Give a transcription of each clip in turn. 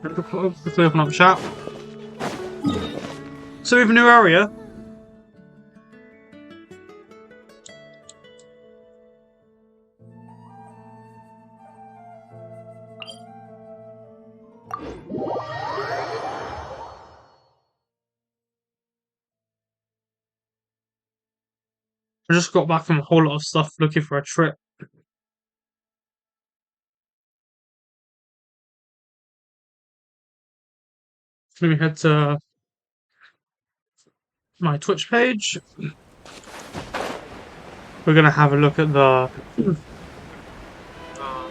Quickly open up chat. So we have a new area. I just got back from a whole lot of stuff looking for a trip. Let me head to my Twitch page. We're gonna have a look at the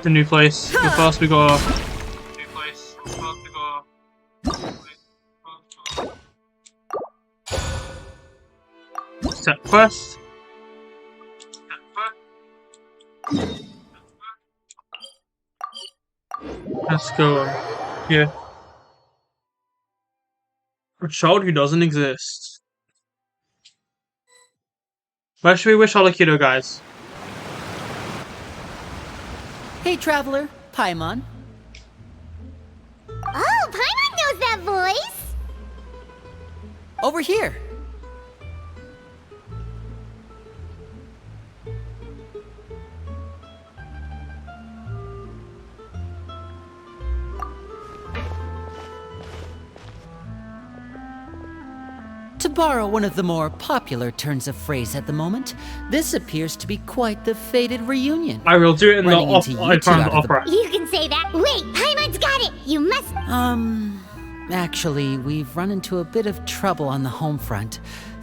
new place. But first we got set quest. Let's go. Yeah. A child who doesn't exist. Where should we wish Arlecchino, guys? Hey, traveler, Paimon. Oh, Paimon knows that voice! Over here. To borrow one of the more popular turns of phrase at the moment, this appears to be quite the fated reunion. I will do it in Running into you two out of opera. You can say that. Wait, Paimon's got it! You must... Actually, we've run into a bit of trouble on the home front.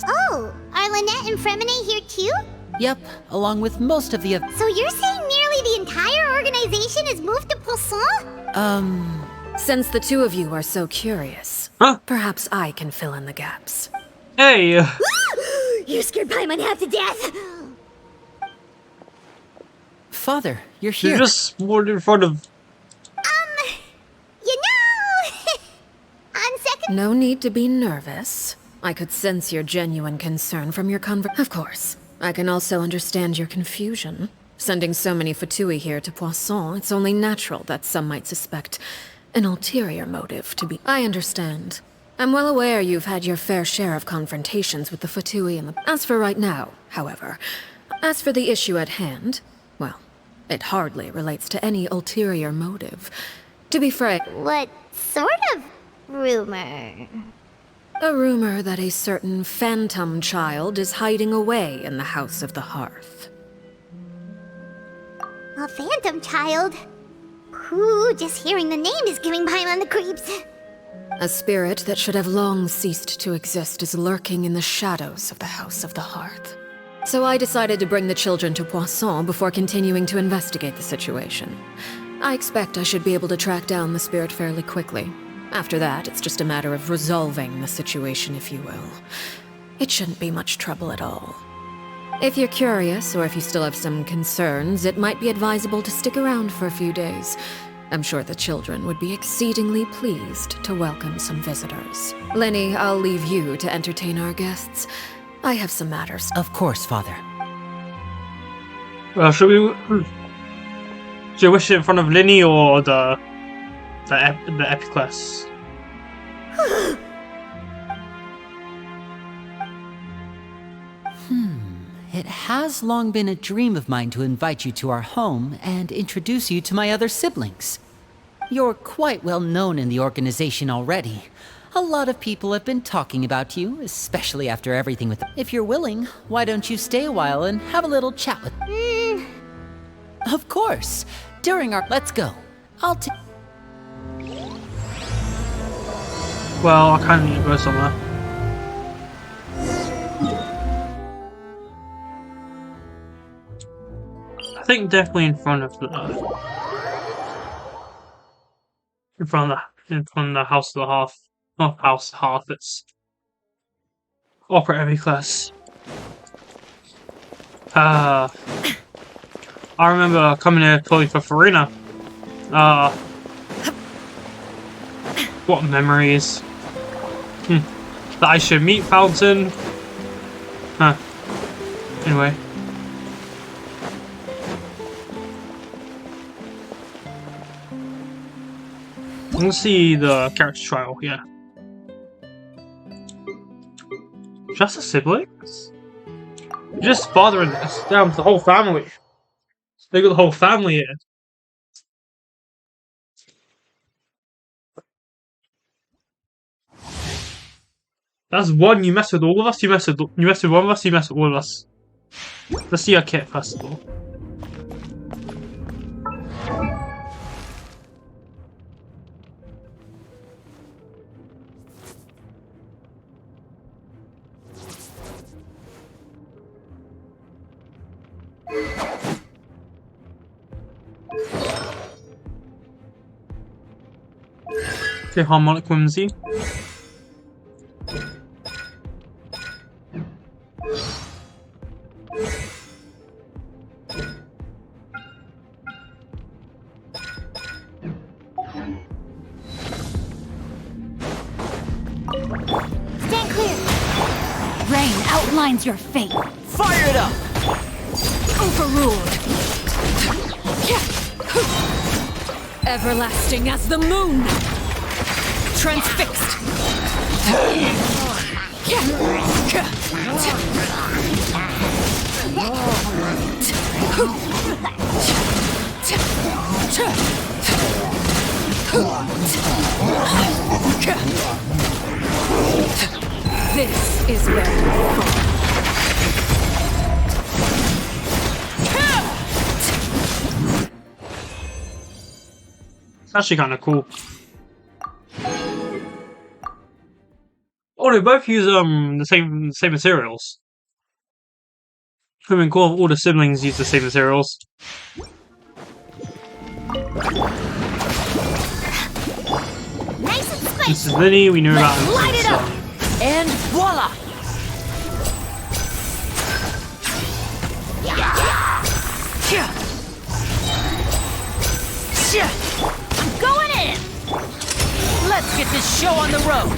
Oh, are Lynette and Fremine here too? Yep, along with most of the So you're saying nearly the entire organization has moved to Poisson? Since the two of you are so curious, Huh? perhaps I can fill in the gaps. Hey! You scared Paimon half to death! Father, you're You here. just spawned in front of... You know... On second... No need to be nervous. I could sense your genuine concern from your Of course, I can also understand your confusion. Sending so many Fatui here to Poisson, it's only natural that some might suspect an ulterior motive to be... I understand. I'm well aware you've had your fair share of confrontations with the Fatui and the... As for right now, however, as for the issue at hand, well, it hardly relates to any ulterior motive. To be frank... What sort of rumor? A rumor that a certain phantom child is hiding away in the House of the Hearth. A phantom child? Ooh, just hearing the name is giving Paimon the creeps. A spirit that should have long ceased to exist is lurking in the shadows of the House of the Hearth. So I decided to bring the children to Poisson before continuing to investigate the situation. I expect I should be able to track down the spirit fairly quickly. After that, it's just a matter of resolving the situation, if you will. It shouldn't be much trouble at all. If you're curious, or if you still have some concerns, it might be advisable to stick around for a few days. I'm sure the children would be exceedingly pleased to welcome some visitors. Lyney, I'll leave you to entertain our guests. I have some matters. Of course, Father. Well, should you wish it in front of Lyney or the Epicless? It has long been a dream of mine to invite you to our home and introduce you to my other siblings. You're quite well known in the organization already. A lot of people have been talking about you, especially after everything with... If you're willing, why don't you stay a while and have a little chat with... Of course. During our... Let's go. I'll take... Well, I kind of need to go somewhere. I think definitely in front of the House of the Hearth. Not House of the Hearth, it's Opera Epicless. I remember coming here playing for Farina. What memories. The Ashen meat fountain. Anyway. Let's see the character trial, yeah. Just a siblings? Just fathering this. Damn, the whole family. They got the whole family here. That's one, you mess with all of us, you mess with one of us, you mess with all of us. Let's see our kit first of all. Okay, harmonic whimsy. Stand clear. Rain outlines your fate. Fire it up! Overruled. Everlasting as the moon. Transfixed. This is where you fall. It's actually kind of cool. Oh, they both use the same materials. I mean, cool. All the siblings use the same materials. Nice and squishy. This is lyney. We knew about him. Light it up. And voila! I'm going in. Let's get this show on the road!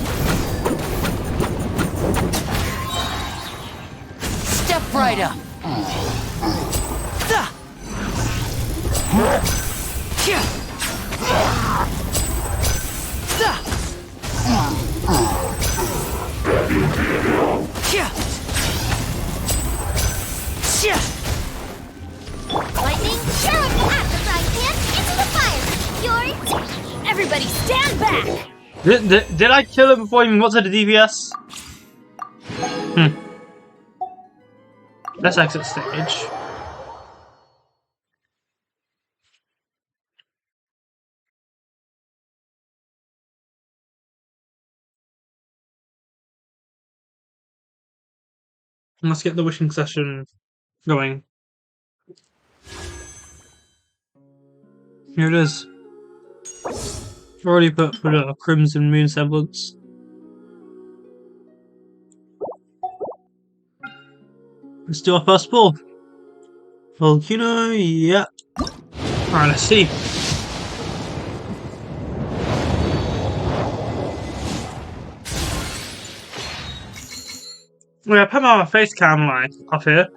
Step right up! Lightning, arrow at the frying pan into the fire. You're everybody stand back. Did I kill him before I even got to the DPS? Let's exit stage. Let's get the wishing session going. Here it is. Already put for the Crimson Moon semblance. Let's do our first pull. Volcano, yeah. Alright, let's see. Wait, I put my face cam like up here.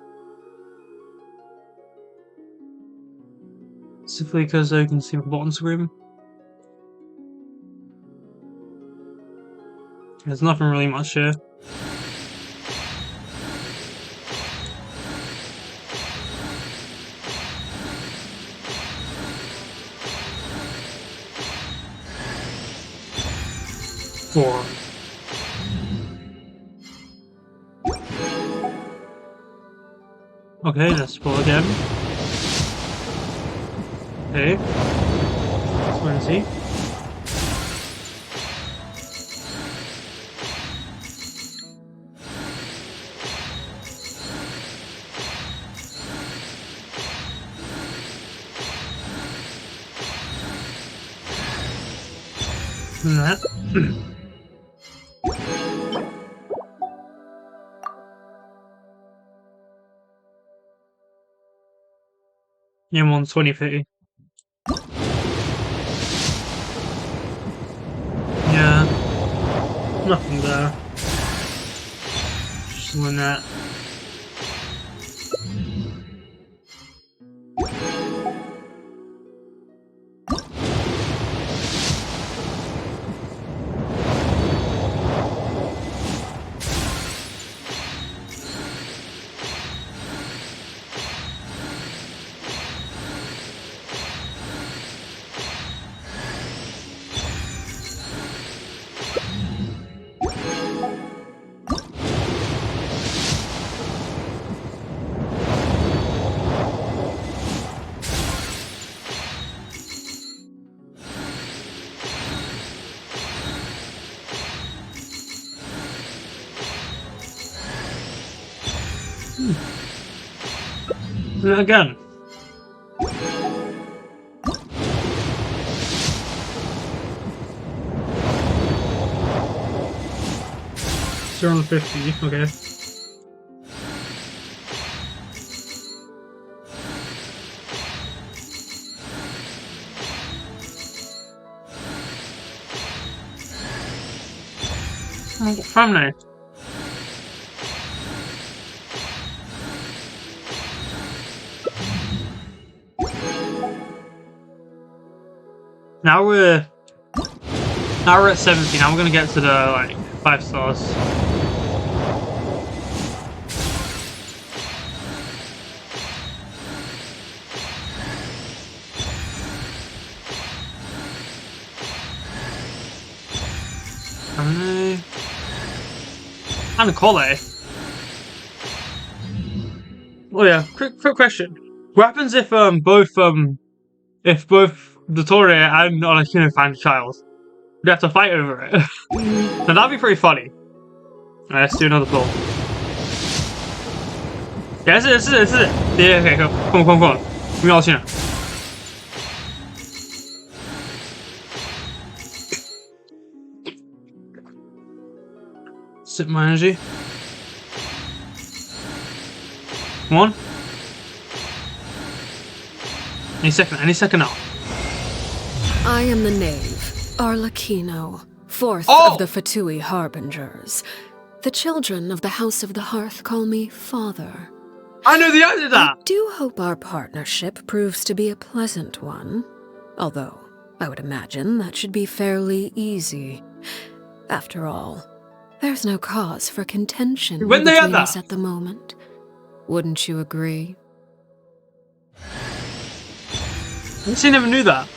Simply because you can see my bottom screen. There's nothing really much here. Four. Okay, let's pull again. Okay. Let's wait and see. That. Yeah, I'm on 2050. Yeah. Nothing there. Just doing that. Do it again. $0.50, okay. Family. Now we're at 70. Now we're gonna get to the like 5 stars. And a collar. Oh yeah, quick question. What happens if both Dottore and Arlecchino find a child? We have to fight over it. Now that'd be pretty funny. Alright, let's do another pull. Yeah, this is it. Yeah, okay, come on. Give me Arlecchino. Sip my energy. Come on. Any second now. I am the knave, Arlecchino, fourth Oh! of the Fatui Harbingers. The children of the House of the Hearth call me Father. I know the answer to that! I do hope our partnership proves to be a pleasant one. Although, I would imagine that should be fairly easy. After all, there's no cause for contention When they had between us that? at the moment. Wouldn't you agree? She never knew that.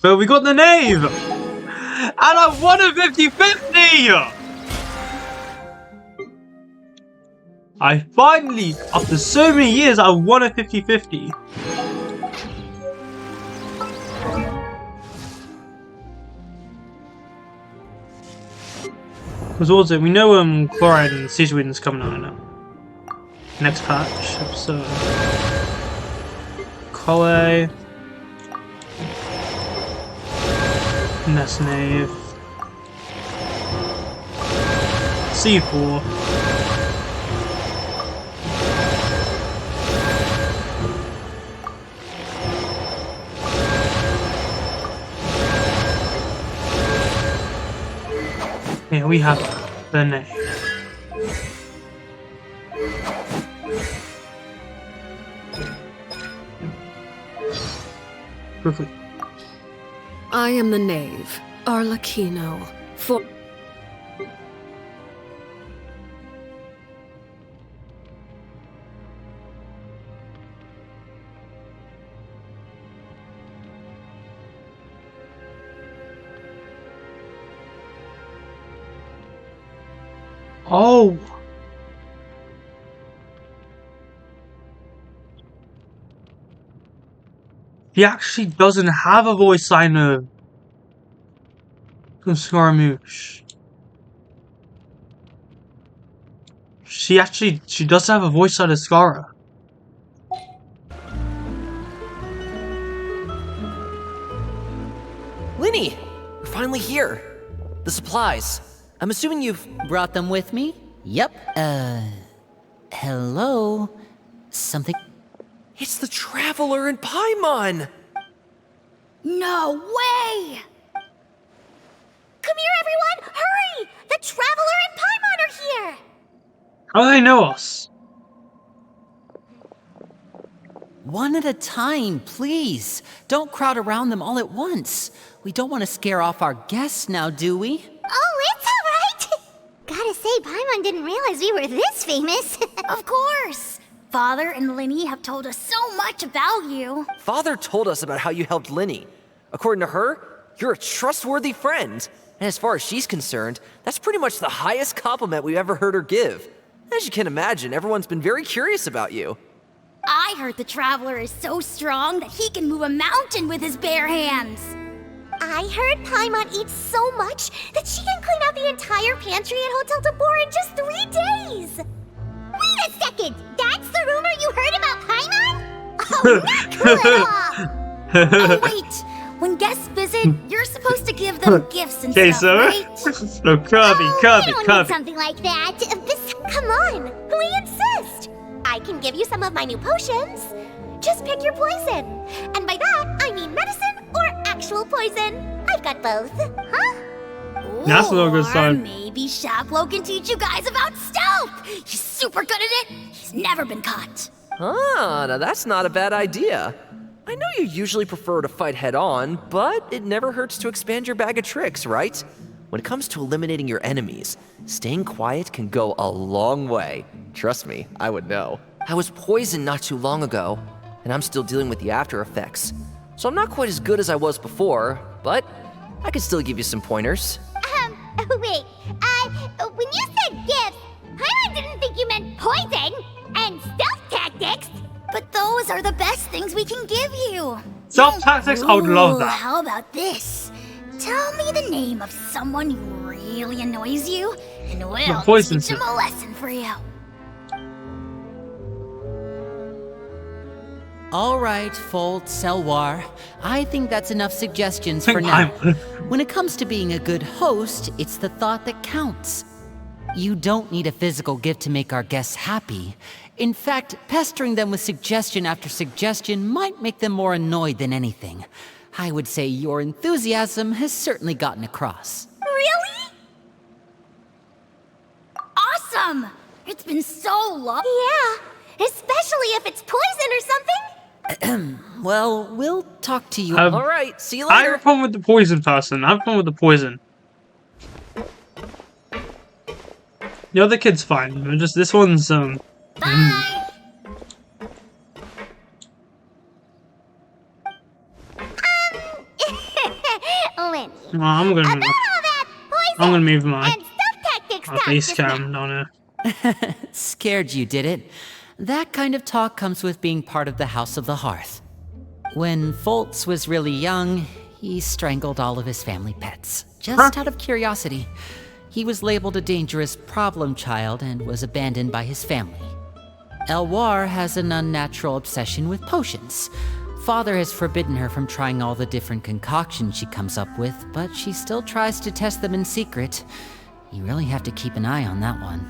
But we got the knave! And I won a 50-50! I finally, after so many years, I won a 50-50. Because also, we know Chloride and Siege Wind's coming out now. Next patch, episode. Colle. Nest Knave. C4. Here we have the name. Quickly. I am the knave, Arlecchino, for... Oh! He actually doesn't have a voice line of Scaramouche. She does have a voice line of Scara. Lyney! We're finally here. The supplies. I'm assuming you've... Brought them with me? Yep. Hello? Something... It's the Traveler and Paimon! No way! Come here, everyone! Hurry! The Traveler and Paimon are here! How do they know us? One at a time, please. Don't crowd around them all at once. We don't want to scare off our guests now, do we? Oh, it's alright! Gotta say, Paimon didn't realize we were this famous. Of course! Father and Lyney have told us so much about you. Father told us about how you helped Lyney. According to her, you're a trustworthy friend. And as far as she's concerned, that's pretty much the highest compliment we've ever heard her give. As you can imagine, everyone's been very curious about you. I heard the Traveler is so strong that he can move a mountain with his bare hands. I heard Paimon eats so much that she can clean out the entire pantry at Hotel de Boer in just 3 days. a second! That's the rumor you heard about Paimon? Oh, not cool at all! Oh, wait. When guests visit, you're supposed to give them gifts and Okay, stuff, so right? so Kirby, We Kirby, don't need Kirby. something like that. Come on, we insist. I can give you some of my new potions. Just pick your poison. And by that, I mean medicine or actual poison. I've got both. Huh? That's not a good Or sign. maybe Shaplo can teach you guys about stealth. He's super good at it. He's never been caught. Ah, now that's not a bad idea. I know you usually prefer to fight head on, but it never hurts to expand your bag of tricks, right? When it comes to eliminating your enemies, staying quiet can go a long way. Trust me, I would know. I was poisoned not too long ago, and I'm still dealing with the after effects. So I'm not quite as good as I was before, but I can still give you some pointers. Wait. When you said gifts, Paimon didn't think you meant poison and stealth tactics. But those are the best things we can give you. Self tactics, I would love Ooh, that. How about this? Tell me the name of someone who really annoys you, and we'll poison teach him a lesson for you. All right, Fold, Selwar. I think that's enough suggestions for Think now. I'm- When it comes to being a good host, it's the thought that counts. You don't need a physical gift to make our guests happy. In fact, pestering them with suggestion after suggestion might make them more annoyed than anything. I would say your enthusiasm has certainly gotten across. Really? Awesome! It's been so long. Yeah, especially if it's poison or something. Well, we'll talk to you. All right, see you I later. have fun with the poison person. I have fun with the poison. The other kid's fine. But just this one's Bye! Lyney, well, I'm gonna about all that poison I'm gonna move my and stealth tactics talk base just now. cam down here. Scared you, did it? That kind of talk comes with being part of the House of the Hearth. When Foltz was really young, he strangled all of his family pets, just out of curiosity. He was labeled a dangerous problem child and was abandoned by his family. Elwar has an unnatural obsession with potions. Father has forbidden her from trying all the different concoctions she comes up with, but she still tries to test them in secret. You really have to keep an eye on that one.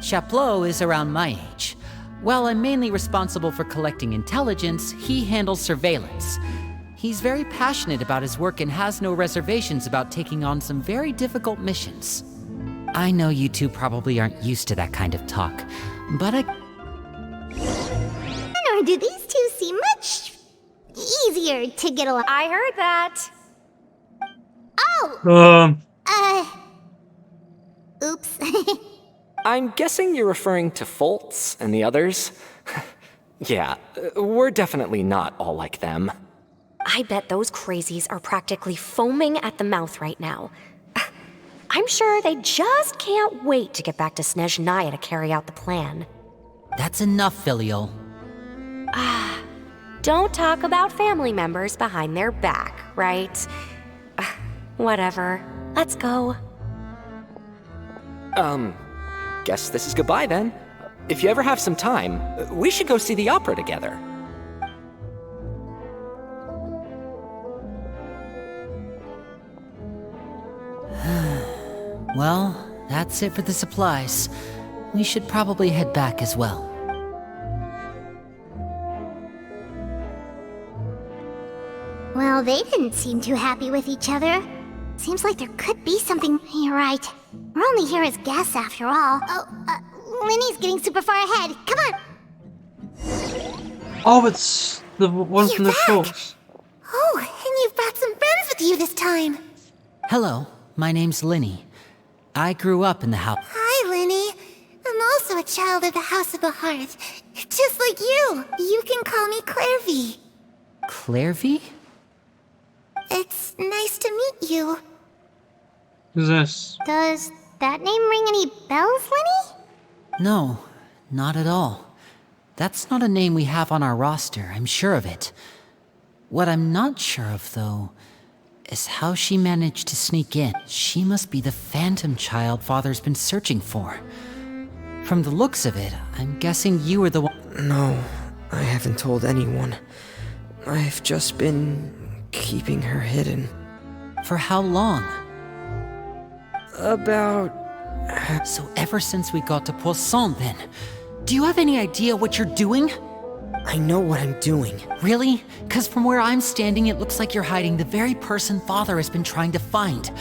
Chaplot is around my age. While I'm mainly responsible for collecting intelligence, he handles surveillance. He's very passionate about his work and has no reservations about taking on some very difficult missions. I know you two probably aren't used to that kind of talk, but Or do these two seem much easier to get along? I heard that. Oh, oops. I'm guessing you're referring to Foltz and the others? Yeah, we're definitely not all like them. I bet those crazies are practically foaming at the mouth right now. I'm sure they just can't wait to get back to Snezhnaya to carry out the plan. that's enough, Filial. Don't talk about family members behind their back, right? Whatever. Let's go. Guess this is goodbye then. If you ever have some time, we should go see the opera together. Well, that's it for the supplies. We should probably head back as well. Well, they didn't seem too happy with each other. Seems like there could be something. You're right. We're only here as guests after all. Oh, Lyney's getting super far ahead. Come on. Oh, it's the one from the You're back. shorts. Oh, and you've brought some friends with you this time. Hello, my name's Lyney. I grew up in the house. Hi, Lyney. I'm also a child of the House of the Hearth. Just like you. You can call me Clairvy. Clairvy? It's nice to meet you. Who's this? Does that name ring any bells, Lyney? No, not at all. That's not a name we have on our roster, I'm sure of it. What I'm not sure of, though, is how she managed to sneak in. She must be the phantom child Father's been searching for. From the looks of it, I'm guessing you were the one. No, I haven't told anyone. I've just been keeping her hidden. For how long? About... So ever since we got to Poisson, then. Do you have any idea what you're doing? I know what I'm doing. Really? Because from where I'm standing, it looks like you're hiding the very person Father has been trying to find.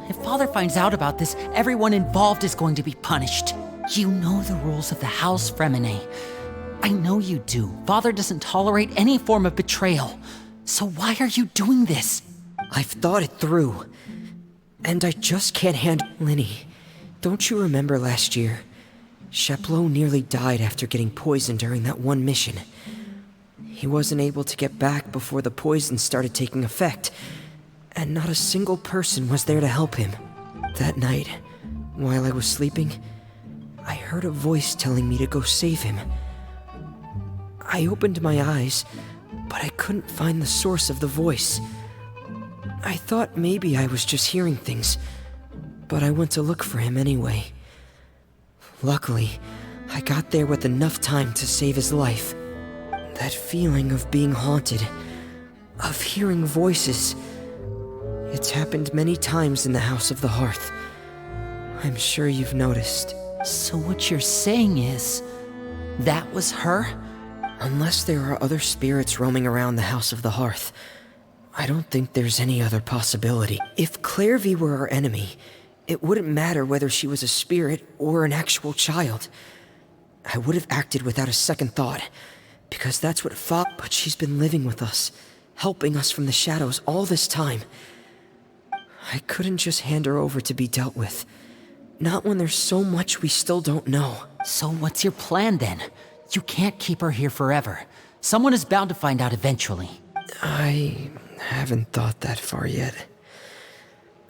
If Father finds out about this, everyone involved is going to be punished. You know the rules of the house, Fremine. I know you do. Father doesn't tolerate any form of betrayal. So why are you doing this? I've thought it through. And I just can't handle... Lyney, don't you remember last year? Chaplot nearly died after getting poisoned during that one mission. He wasn't able to get back before the poison started taking effect, and not a single person was there to help him. That night, while I was sleeping, I heard a voice telling me to go save him. I opened my eyes, but I couldn't find the source of the voice. I thought maybe I was just hearing things, but I went to look for him anyway. Luckily, I got there with enough time to save his life. That feeling of being haunted, of hearing voices, it's happened many times in the House of the Hearth. I'm sure you've noticed. So what you're saying is, that was her? Unless there are other spirits roaming around the House of the Hearth, I don't think there's any other possibility. If Clairvy were our enemy, it wouldn't matter whether she was a spirit or an actual child. I would have acted without a second thought, because that's what fought. But she's been living with us, helping us from the shadows all this time. I couldn't just hand her over to be dealt with. Not when there's so much we still don't know. So what's your plan then? You can't keep her here forever. Someone is bound to find out eventually. I haven't thought that far yet.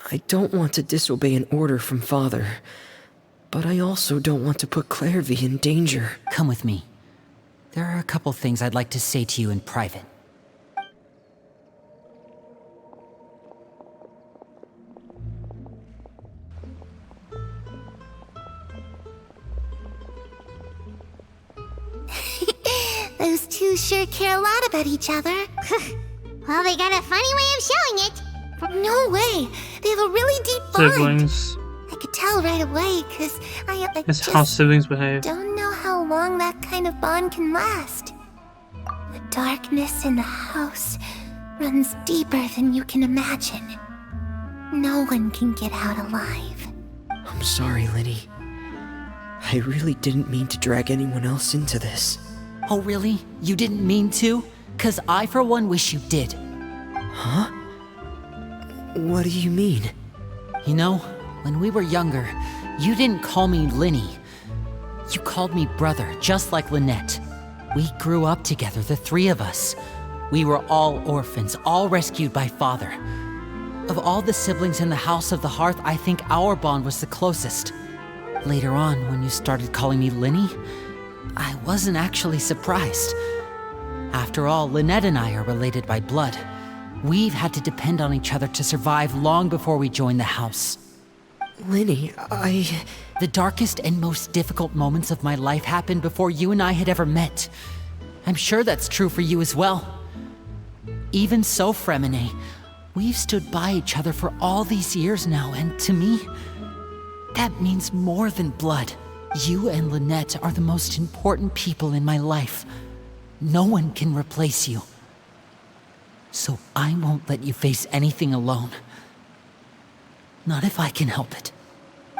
I don't want to disobey an order from Father, but I also don't want to put Clairvy in danger. Come with me. There are a couple things I'd like to say to you in private. Those two sure care a lot about each other. Well, they got a funny way of showing it. No way. They have a really deep bond. Siblings. I could tell right away, because I It's just how siblings behave. don't know how long that kind of bond can last. The darkness in the house runs deeper than you can imagine. No one can get out alive. I'm sorry, Lyney. I really didn't mean to drag anyone else into this. Oh really? You didn't mean to? 'Cause I for one wish you did. Huh? What do you mean? You know, when we were younger, you didn't call me Lyney. You called me brother, just like Lynette. We grew up together, the three of us. We were all orphans, all rescued by Father. Of all the siblings in the House of the Hearth, I think our bond was the closest. Later on, when you started calling me Lyney, I wasn't actually surprised. After all, Lynette and I are related by blood. We've had to depend on each other to survive long before we joined the house. Lyney, The darkest and most difficult moments of my life happened before you and I had ever met. I'm sure that's true for you as well. Even so, Fremine, we've stood by each other for all these years now, and to me, that means more than blood. You and Lynette are the most important people in my life. No one can replace you. So I won't let you face anything alone. Not if I can help it.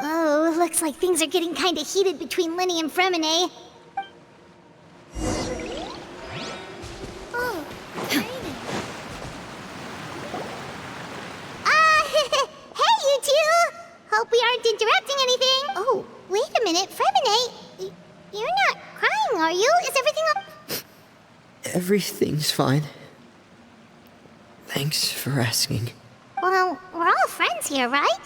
Oh, looks like things are getting kinda heated between Lyney and Fremine. Oh, hey you two! Hope we aren't interrupting anything. Oh, wait a minute, Fremine. You're not crying, are you? Is everything everything's fine. Thanks for asking. Well, we're all friends here, right?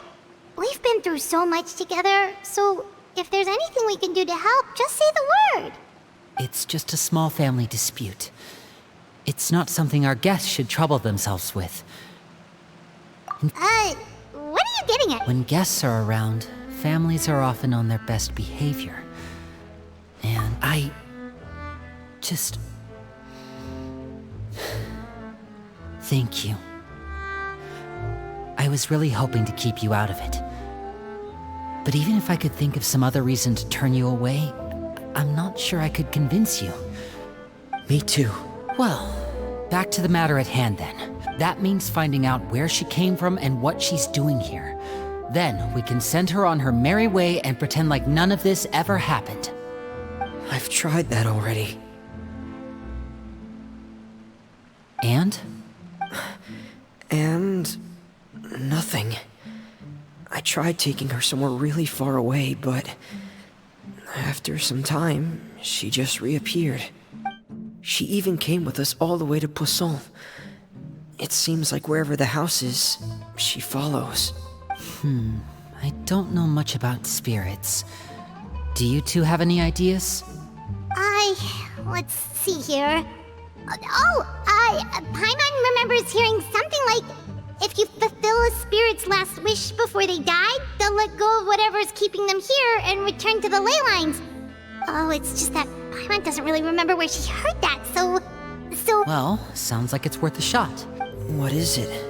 We've been through so much together, so if there's anything we can do to help, just say the word. It's just a small family dispute. It's not something our guests should trouble themselves with. What are you getting at? When guests are around, families are often on their best behavior. just... Thank you. I was really hoping to keep you out of it. But even if I could think of some other reason to turn you away, I'm not sure I could convince you. Me too. Well, back to the matter at hand then. That means finding out where she came from and what she's doing here. Then we can send her on her merry way and pretend like none of this ever happened. I've tried that already. And? And... nothing. I tried taking her somewhere really far away, but... after some time, she just reappeared. She even came with us all the way to Poisson. It seems like wherever the house is, she follows. I don't know much about spirits. Do you two have any ideas? Let's see here. Paimon remembers hearing something like, if you fulfill a spirit's last wish before they die, they'll let go of whatever's keeping them here and return to the ley lines. Oh, it's just that Paimon doesn't really remember where she heard that, so... Well, sounds like it's worth a shot. What is it?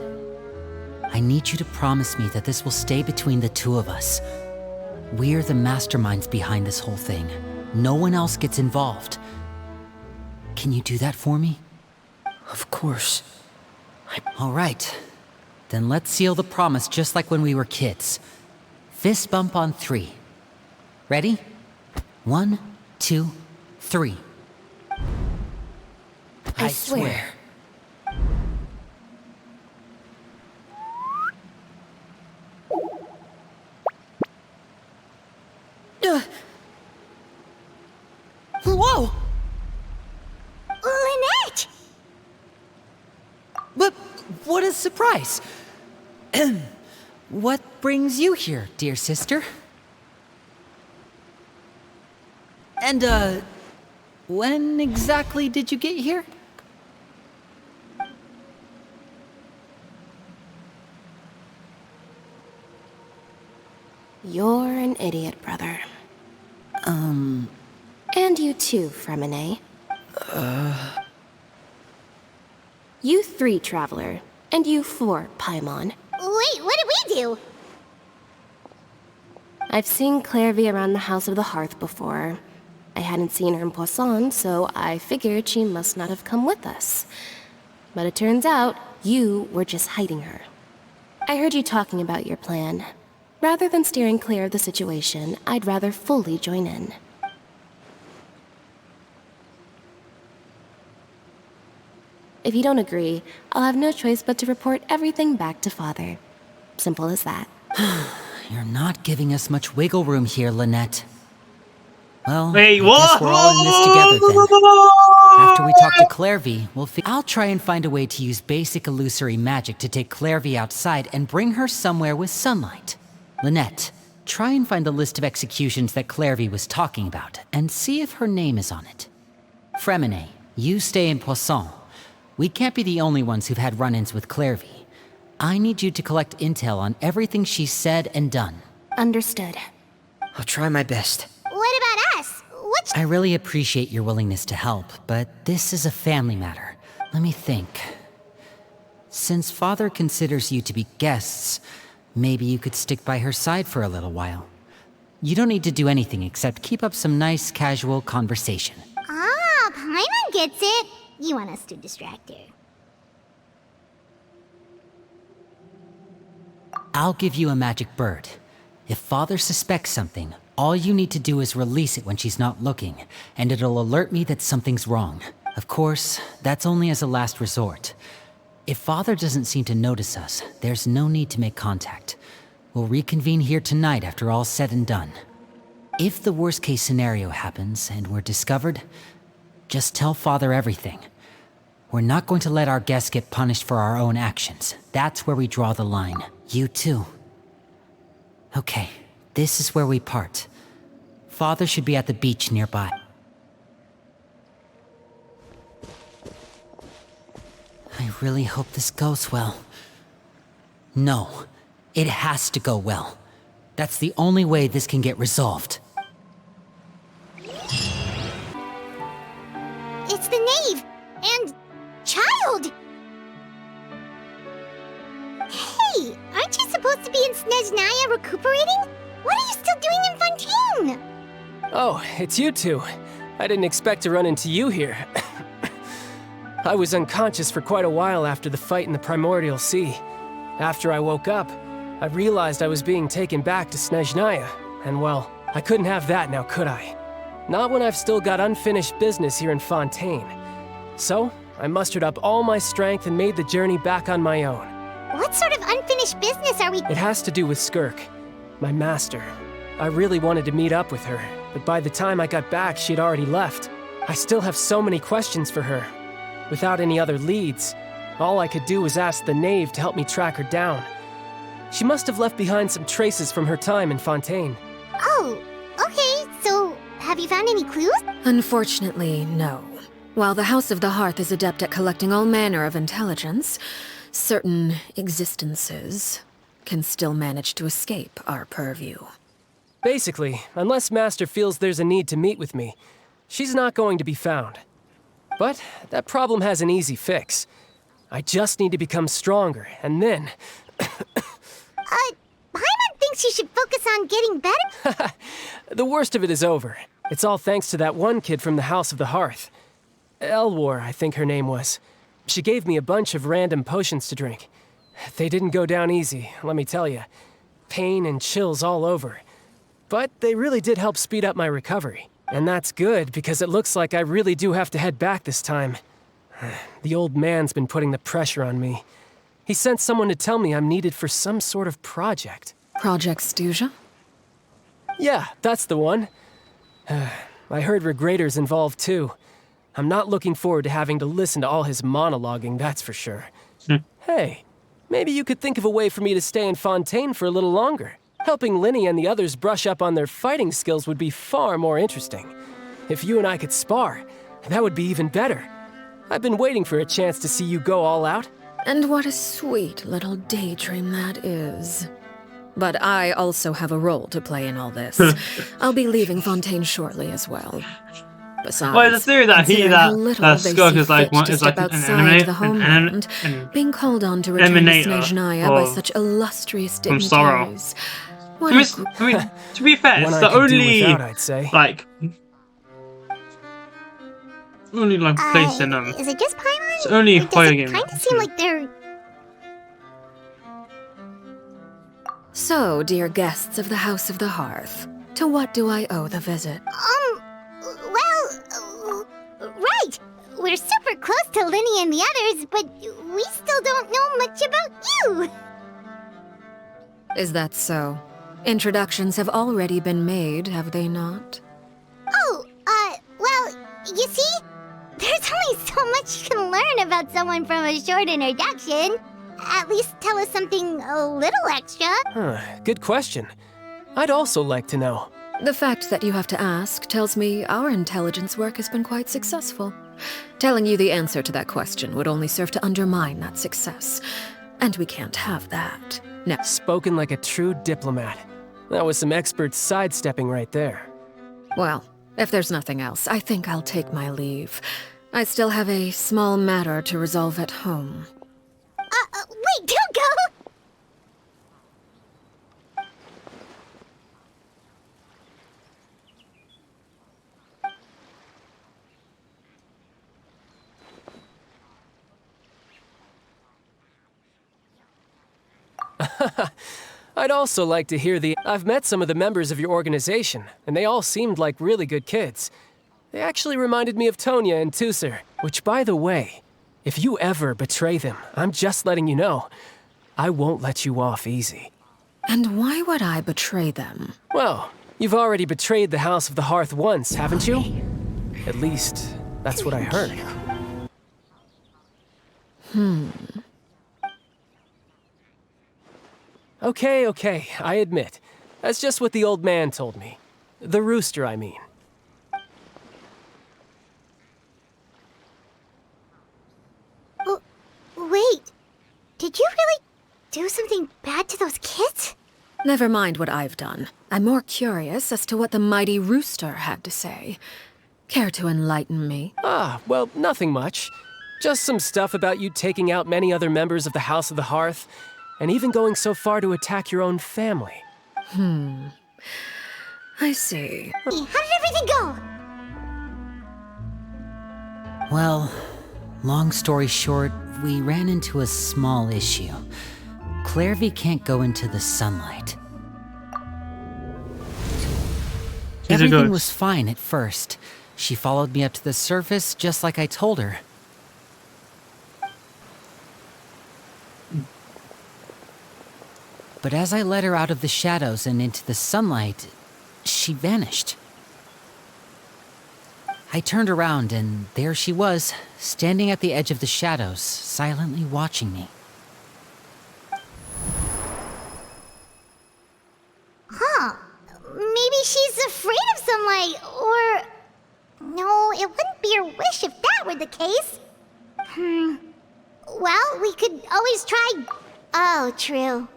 I need you to promise me that this will stay between the two of us. We're the masterminds behind this whole thing. No one else gets involved. Can you do that for me? Of course. All right. Then let's seal the promise just like when we were kids. Fist bump on 3. Ready? 1, 2, 3. I swear. Whoa! Lynette! But what a surprise! What brings you here, dear sister? And, when exactly did you get here? You're an idiot, brother. And you too, Fremine. You 3, Traveler. And you 4, Paimon. Wait, what did we do? I've seen Clairvy around the House of the Hearth before. I hadn't seen her in Poisson, so I figured she must not have come with us. But it turns out, you were just hiding her. I heard you talking about your plan. Rather than steering clear of the situation, I'd rather fully join in. If you don't agree, I'll have no choice but to report everything back to Father. Simple as that. You're not giving us much wiggle room here, Lynette. Well, Wait, I what? guess we're all in this together then. After we talk to Clairvy, I'll try and find a way to use basic illusory magic to take Clairvy outside and bring her somewhere with sunlight. Lynette, try and find the list of executions that Clairvy was talking about, and see if her name is on it. Fremine, you stay in Poisson. We can't be the only ones who've had run-ins with Clairvy. I need you to collect intel on everything she's said and done. Understood. I'll try my best. What about us? I really appreciate your willingness to help, but this is a family matter. Let me think. Since Father considers you to be guests, maybe you could stick by her side for a little while. You don't need to do anything except keep up some nice, casual conversation. Ah, Paimon gets it. You want us to distract her. I'll give you a magic bird. If Father suspects something, all you need to do is release it when she's not looking, and it'll alert me that something's wrong. Of course, that's only as a last resort. If Father doesn't seem to notice us, there's no need to make contact. We'll reconvene here tonight after all's said and done. If the worst-case scenario happens and we're discovered, just tell Father everything. We're not going to let our guests get punished for our own actions. That's where we draw the line. You too. Okay, this is where we part. Father should be at the beach nearby. I really hope this goes well. No, it has to go well. That's the only way this can get resolved. It's and Snezhnaya recuperating? What are you still doing in Fontaine? Oh, it's you two. I didn't expect to run into you here. I was unconscious for quite a while after the fight in the Primordial Sea. After I woke up, I realized I was being taken back to Snezhnaya, and well, I couldn't have that now, could I? Not when I've still got unfinished business here in Fontaine. So, I mustered up all my strength and made the journey back on my own. What sort of unfinished business are we— It has to do with Skirk, my master. I really wanted to meet up with her, but by the time I got back, she'd already left. I still have so many questions for her. Without any other leads, all I could do was ask the knave to help me track her down. She must have left behind some traces from her time in Fontaine. Oh, okay, so have you found any clues? Unfortunately, no. While the House of the Hearth is adept at collecting all manner of intelligence, certain existences can still manage to escape our purview. Basically, unless Master feels there's a need to meet with me, she's not going to be found. But that problem has an easy fix. I just need to become stronger, and then... Paimon thinks you should focus on getting better? The worst of it is over. It's all thanks to that one kid from the House of the Hearth. Elwar, I think her name was. She gave me a bunch of random potions to drink. They didn't go down easy, let me tell you. Pain and chills all over. But they really did help speed up my recovery. And that's good, because it looks like I really do have to head back this time. The old man's been putting the pressure on me. He sent someone to tell me I'm needed for some sort of project. Project Stuja? Yeah, that's the one. I heard Regrader's involved too. I'm not looking forward to having to listen to all his monologuing, that's for sure. Hey, maybe you could think of a way for me to stay in Fontaine for a little longer. Helping Lyney and the others brush up on their fighting skills would be far more interesting. If you and I could spar, that would be even better. I've been waiting for a chance to see you go all out. And what a sweet little daydream that is. But I also have a role to play in all this. I'll be leaving Fontaine shortly as well. Besides, well, the theory that Skirk is like one, is like an being called on to return to Snezhnaya by such illustrious dignitaries. I mean, to be fair, it's the only I'd say. like place in them. Is it just Paimon? It's only Hoya game. Kind of seem like they're... So, dear guests of the House of the Hearth, to what do I owe the visit? Right! We're super close to Lyney and the others, but we still don't know much about you! Is that so? Introductions have already been made, have they not? Oh, well, you see? There's only so much you can learn about someone from a short introduction. At least tell us something a little extra. Good question. I'd also like to know. The fact that you have to ask tells me our intelligence work has been quite successful. Telling you the answer to that question would only serve to undermine that success. And we can't have that. No. Spoken like a true diplomat. That was some expert sidestepping right there. Well, if there's nothing else, I think I'll take my leave. I still have a small matter to resolve at home. Wait, don't go! I'd also like to hear I've met some of the members of your organization, and they all seemed like really good kids. They actually reminded me of Tonya and Tusser, which, by the way, if you ever betray them, I'm just letting you know, I won't let you off easy. And why would I betray them? Well, you've already betrayed the House of the Hearth once, haven't you? At least, that's what I heard. Okay, I admit. That's just what the old man told me. The rooster, I mean. Wait, did you really do something bad to those kids? Never mind what I've done. I'm more curious as to what the mighty rooster had to say. Care to enlighten me? Well, nothing much. Just some stuff about you taking out many other members of the House of the Hearth, and even going so far to attack your own family. I see. How did everything go? Well, long story short, we ran into a small issue. Clairvy can't go into the sunlight. She's a Everything ghost. was fine at first. She followed me up to the surface just like I told her. But as I led her out of the shadows and into the sunlight, she vanished. I turned around and there she was, standing at the edge of the shadows, silently watching me. Huh. Maybe she's afraid of sunlight, or... No, it wouldn't be her wish if that were the case. Well, we could always try... Oh, true.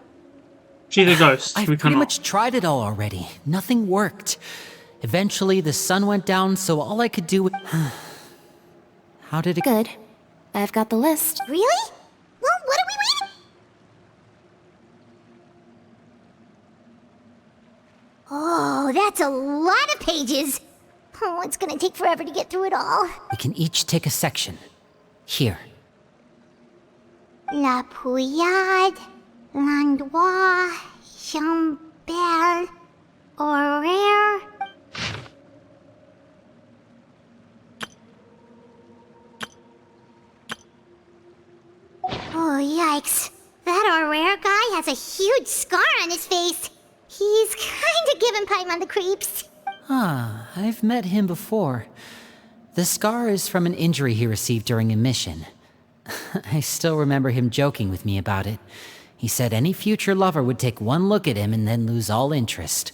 She's a ghost. I've We pretty cannot. much tried it all already. Nothing worked. Eventually, the sun went down, so all I could do... How did it... Good. I've got the list. Really? Well, what are we waiting? Oh, that's a lot of pages. Oh, it's gonna take forever to get through it all. We can each take a section. Here. La Pouillade, L'Endroit, Chambel, Horaire. Oh, yikes. That Horaire guy has a huge scar on his face. He's kinda giving Paimon the creeps. Ah, I've met him before. The scar is from an injury he received during a mission. I still remember him joking with me about it. He said any future lover would take one look at him and then lose all interest.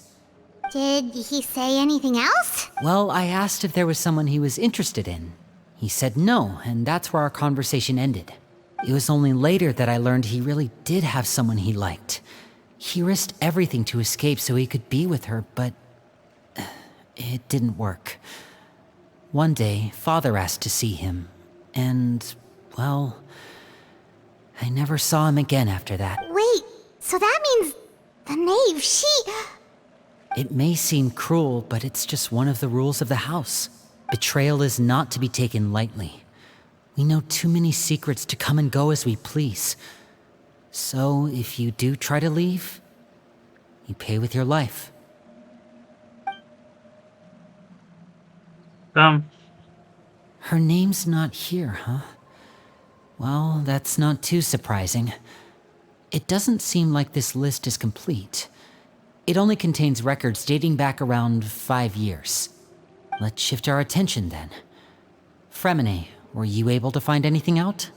Did he say anything else? Well, I asked if there was someone he was interested in. He said no, and that's where our conversation ended. It was only later that I learned he really did have someone he liked. He risked everything to escape so he could be with her, but it didn't work. One day, Father asked to see him, and, well, I never saw him again after that. Wait, so that means the knave, she... It may seem cruel, but it's just one of the rules of the house. Betrayal is not to be taken lightly. We know too many secrets to come and go as we please. So, if you do try to leave, you pay with your life. Her name's not here, huh? Well, that's not too surprising. It doesn't seem like this list is complete. It only contains records dating back around 5 years. Let's shift our attention then. Fremine, were you able to find anything out?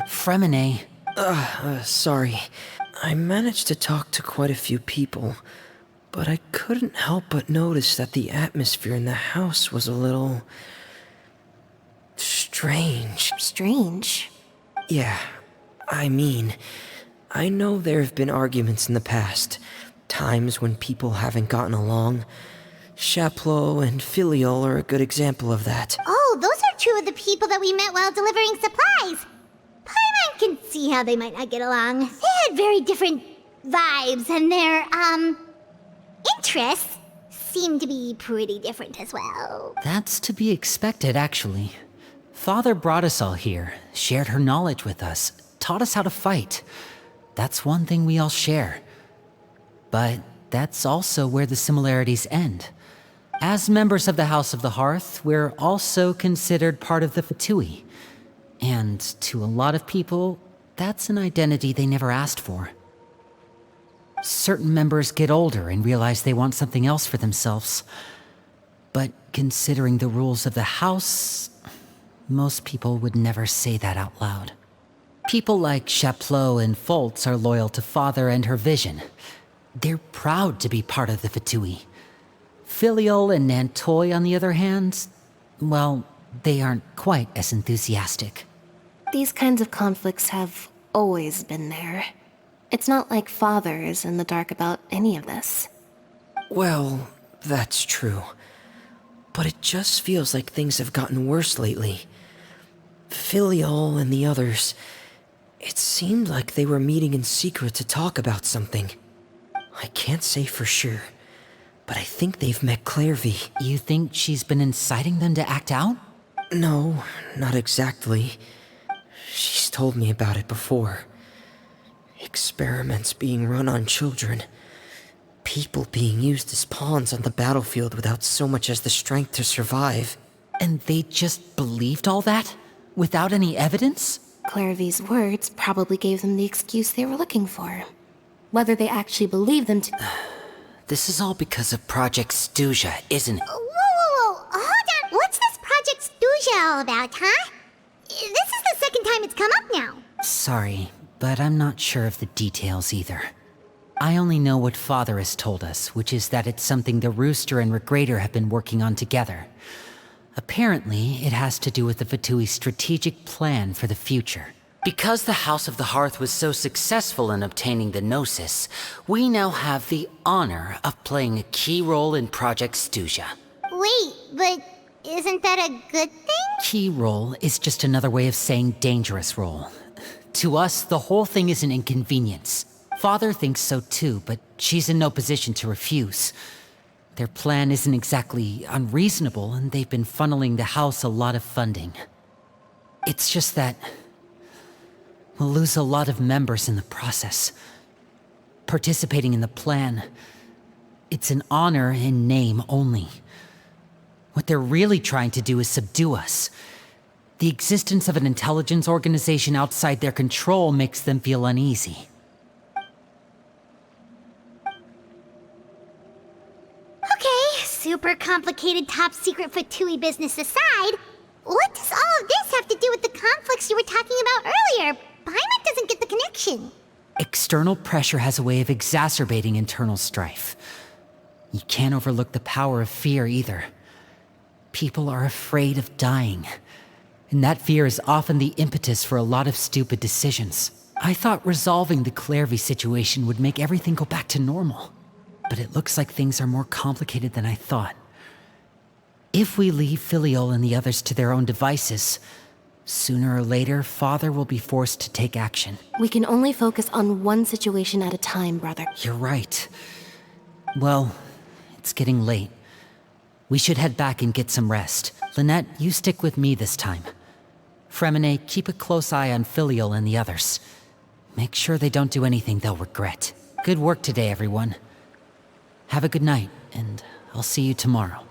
Fremine. Sorry. I managed to talk to quite a few people, but I couldn't help but notice that the atmosphere in the house was a little... strange. Strange? Yeah, I mean, I know there have been arguments in the past, times when people haven't gotten along. Chaplot and Filiol are a good example of that. Oh, those are two of the people that we met while delivering supplies. Paimon can see how they might not get along. They had very different vibes, and their, interests seem to be pretty different as well. That's to be expected, actually. Father brought us all here, shared her knowledge with us, taught us how to fight. That's one thing we all share. But that's also where the similarities end. As members of the House of the Hearth, we're also considered part of the Fatui. And to a lot of people, that's an identity they never asked for. Certain members get older and realize they want something else for themselves. But considering the rules of the house, most people would never say that out loud. People like Chaplot and Foltz are loyal to Father and her vision. They're proud to be part of the Fatui. Filiol and Nantoy, on the other hand, well, they aren't quite as enthusiastic. These kinds of conflicts have always been there. It's not like Father is in the dark about any of this. Well, that's true. But it just feels like things have gotten worse lately. Filiol and the others, It seemed like they were meeting in secret to talk about something. I can't say for sure, but I think they've met Clairvy. You think she's been inciting them to act out? No, not exactly. She's told me about it before. Experiments being run on children. People being used as pawns on the battlefield without so much as the strength to survive. And they just believed all that? Without any evidence? Clairvy's words probably gave them the excuse they were looking for. Whether they actually believe them to... This is all because of Project Stuja, isn't it? Whoa, hold on. What's this Project Stuja all about, huh? This is the second time it's come up now. Sorry, but I'm not sure of the details either. I only know what Father has told us, which is that it's something the Rooster and Regrader have been working on together. Apparently, it has to do with the Fatui's strategic plan for the future. Because the House of the Hearth was so successful in obtaining the Gnosis, we now have the honor of playing a key role in Project Stuja. Wait, but isn't that a good thing? Key role is just another way of saying dangerous role. To us, the whole thing is an inconvenience. Father thinks so too, but she's in no position to refuse. Their plan isn't exactly unreasonable, and they've been funneling the house a lot of funding. It's just that we'll lose a lot of members in the process. Participating in the plan, it's an honor in name only. What they're really trying to do is subdue us. The existence of an intelligence organization outside their control makes them feel uneasy. Okay, super complicated top secret Fatui business aside, what does all of this have to do with the conflicts you were talking about earlier? Paimon doesn't get the connection. External pressure has a way of exacerbating internal strife. You can't overlook the power of fear either. People are afraid of dying, and that fear is often the impetus for a lot of stupid decisions. I thought resolving the Clairvy situation would make everything go back to normal, but it looks like things are more complicated than I thought. If we leave Filiol and the others to their own devices, sooner or later, Father will be forced to take action. We can only focus on one situation at a time, brother. You're right. Well, it's getting late. We should head back and get some rest. Lynette, you stick with me this time. Fremine, keep a close eye on Filiol and the others. Make sure they don't do anything they'll regret. Good work today, everyone. Have a good night, and I'll see you tomorrow.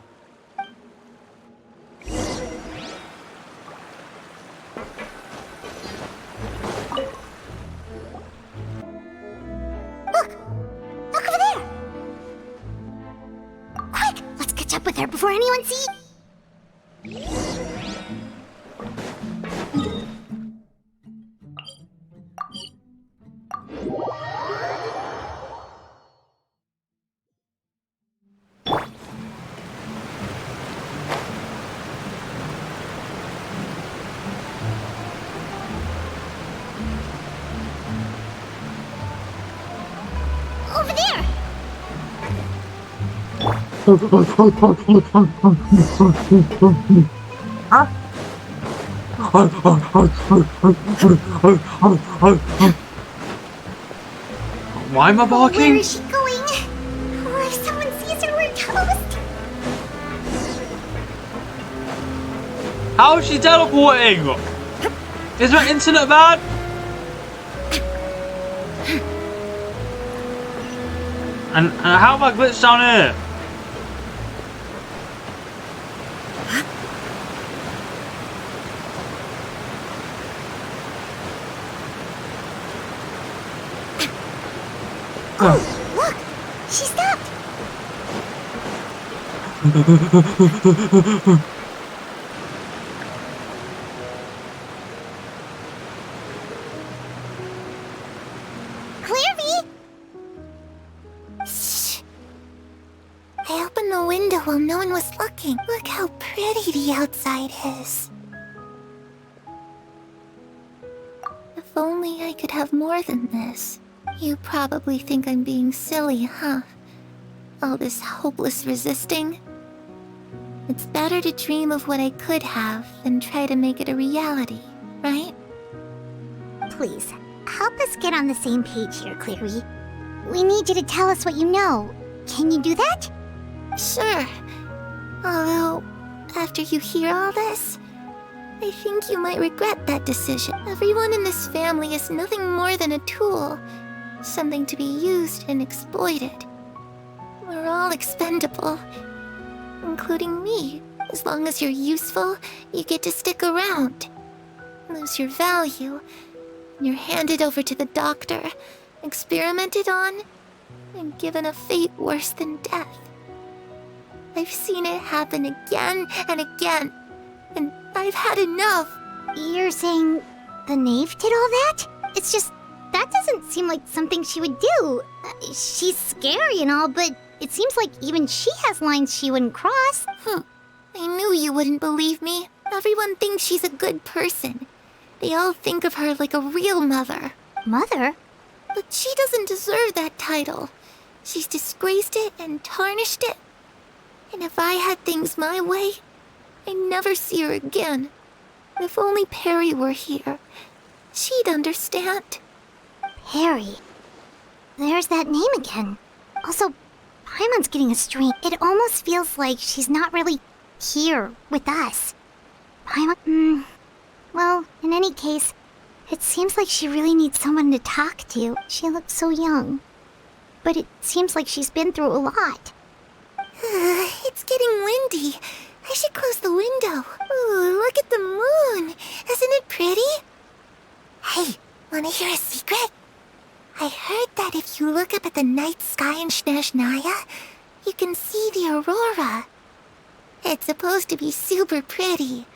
Look over there! Quick, let's catch up with her before anyone sees. Over there! Why am I barking? Where is she going? Or if someone sees her, we're toast. How is she teleporting? Is my internet bad? And how have I glitched down here? Oh, look! She stopped! Clairvy! Shh. I opened the window while no one was looking. Look how pretty the outside is. If only I could have more than this. You probably think I'm being silly, huh? All this hopeless resisting? It's better to dream of what I could have than try to make it a reality, right? Please, help us get on the same page here, Clary. We need you to tell us what you know. Can you do that? Sure. Although, after you hear all this, I think you might regret that decision. Everyone in this family is nothing more than a tool. Something to be used and exploited. We're all expendable. Including me. As long as you're useful, you get to stick around. Lose your value, and you're handed over to the doctor, experimented on, and given a fate worse than death. I've seen it happen again and again, and I've had enough. You're saying the knave did all that? It's just, that doesn't seem like something she would do. She's scary and all, but it seems like even she has lines she wouldn't cross. I knew you wouldn't believe me. Everyone thinks she's a good person. They all think of her like a real mother. Mother? But she doesn't deserve that title. She's disgraced it and tarnished it. And if I had things my way, I'd never see her again. If only Perry were here, she'd understand. Perry. There's that name again. Also, Paimon's getting a strange. It almost feels like she's not really here with us. Paimon. Well, in any case, it seems like she really needs someone to talk to. She looks so young. But it seems like she's been through a lot. It's getting windy. I should close the window. Ooh, look at the moon. Isn't it pretty? Hey, wanna hear a secret? I heard that if you look up at the night sky in Snezhnaya, you can see the aurora. It's supposed to be super pretty.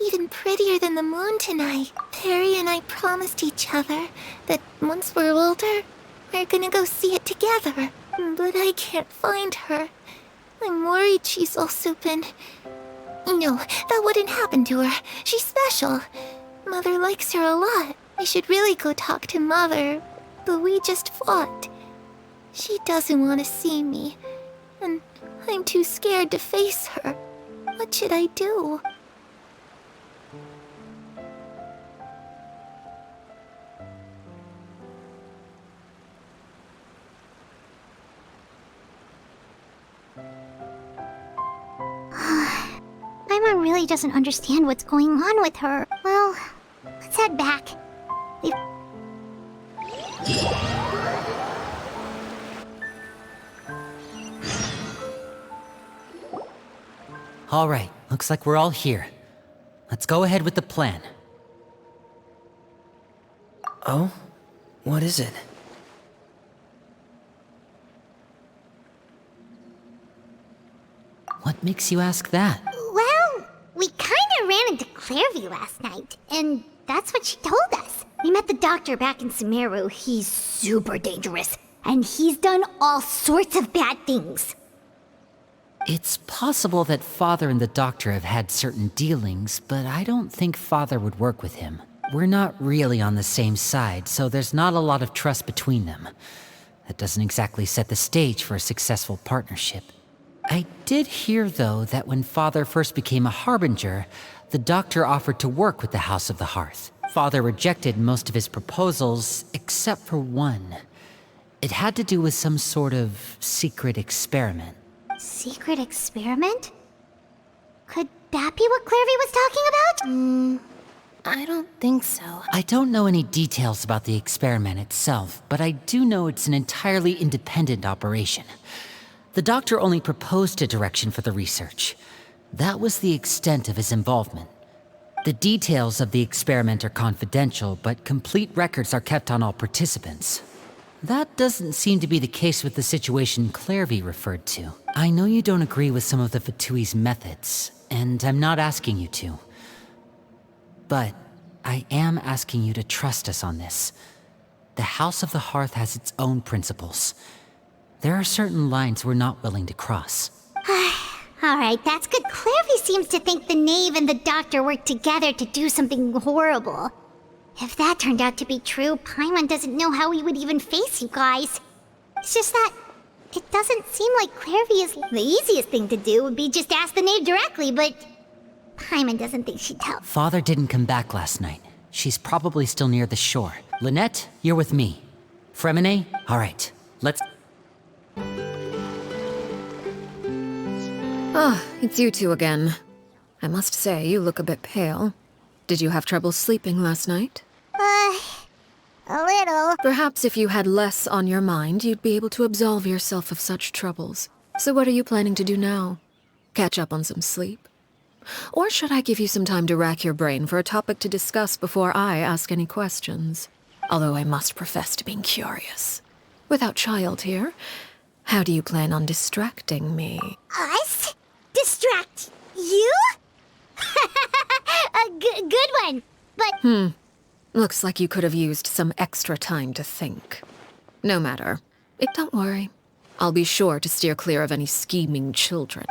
Even prettier than the moon tonight. Perry and I promised each other that once we're older, we're gonna go see it together. But I can't find her. I'm worried she's also been... No, that wouldn't happen to her. She's special. Mother likes her a lot. I should really go talk to Mother, but we just fought. She doesn't want to see me, and I'm too scared to face her. What should I do? Paimon really doesn't understand what's going on with her. Well, let's head back. All right, looks like we're all here. Let's go ahead with the plan. Oh? What is it? What makes you ask that? Well, we kinda ran into Clairvy last night, and that's what she told us. We met the doctor back in Sumeru. He's super dangerous, and he's done all sorts of bad things. It's possible that Father and the Doctor have had certain dealings, but I don't think Father would work with him. We're not really on the same side, so there's not a lot of trust between them. That doesn't exactly set the stage for a successful partnership. I did hear, though, that when Father first became a Harbinger, the Doctor offered to work with the House of the Hearth. Father rejected most of his proposals, except for one. It had to do with some sort of secret experiment. Secret experiment? Could that be what Clairvy was talking about? I don't think so. I don't know any details about the experiment itself, but I do know it's an entirely independent operation. The Doctor only proposed a direction for the research. That was the extent of his involvement. The details of the experiment are confidential, but complete records are kept on all participants. That doesn't seem to be the case with the situation Clairvy referred to. I know you don't agree with some of the Fatui's methods, and I'm not asking you to. But I am asking you to trust us on this. The House of the Hearth has its own principles. There are certain lines we're not willing to cross. Alright, that's good. Clairvy seems to think the Knave and the Doctor worked together to do something horrible. If that turned out to be true, Paimon doesn't know how he would even face you guys. It's just that it doesn't seem like Clairvy is the easiest thing to do would be just ask the Knave directly, but Paimon doesn't think she'd tell. Father didn't come back last night. She's probably still near the shore. Lynette, you're with me. Fremine, all right, let's... Ah, it's you two again. I must say, you look a bit pale. Did you have trouble sleeping last night? A little. Perhaps if you had less on your mind, you'd be able to absolve yourself of such troubles. So what are you planning to do now? Catch up on some sleep? Or should I give you some time to rack your brain for a topic to discuss before I ask any questions? Although I must profess to being curious. Without child here, how do you plan on distracting me? Us? Distract you? A good one. But Looks like you could have used some extra time to think. No matter. Don't worry. I'll be sure to steer clear of any scheming children.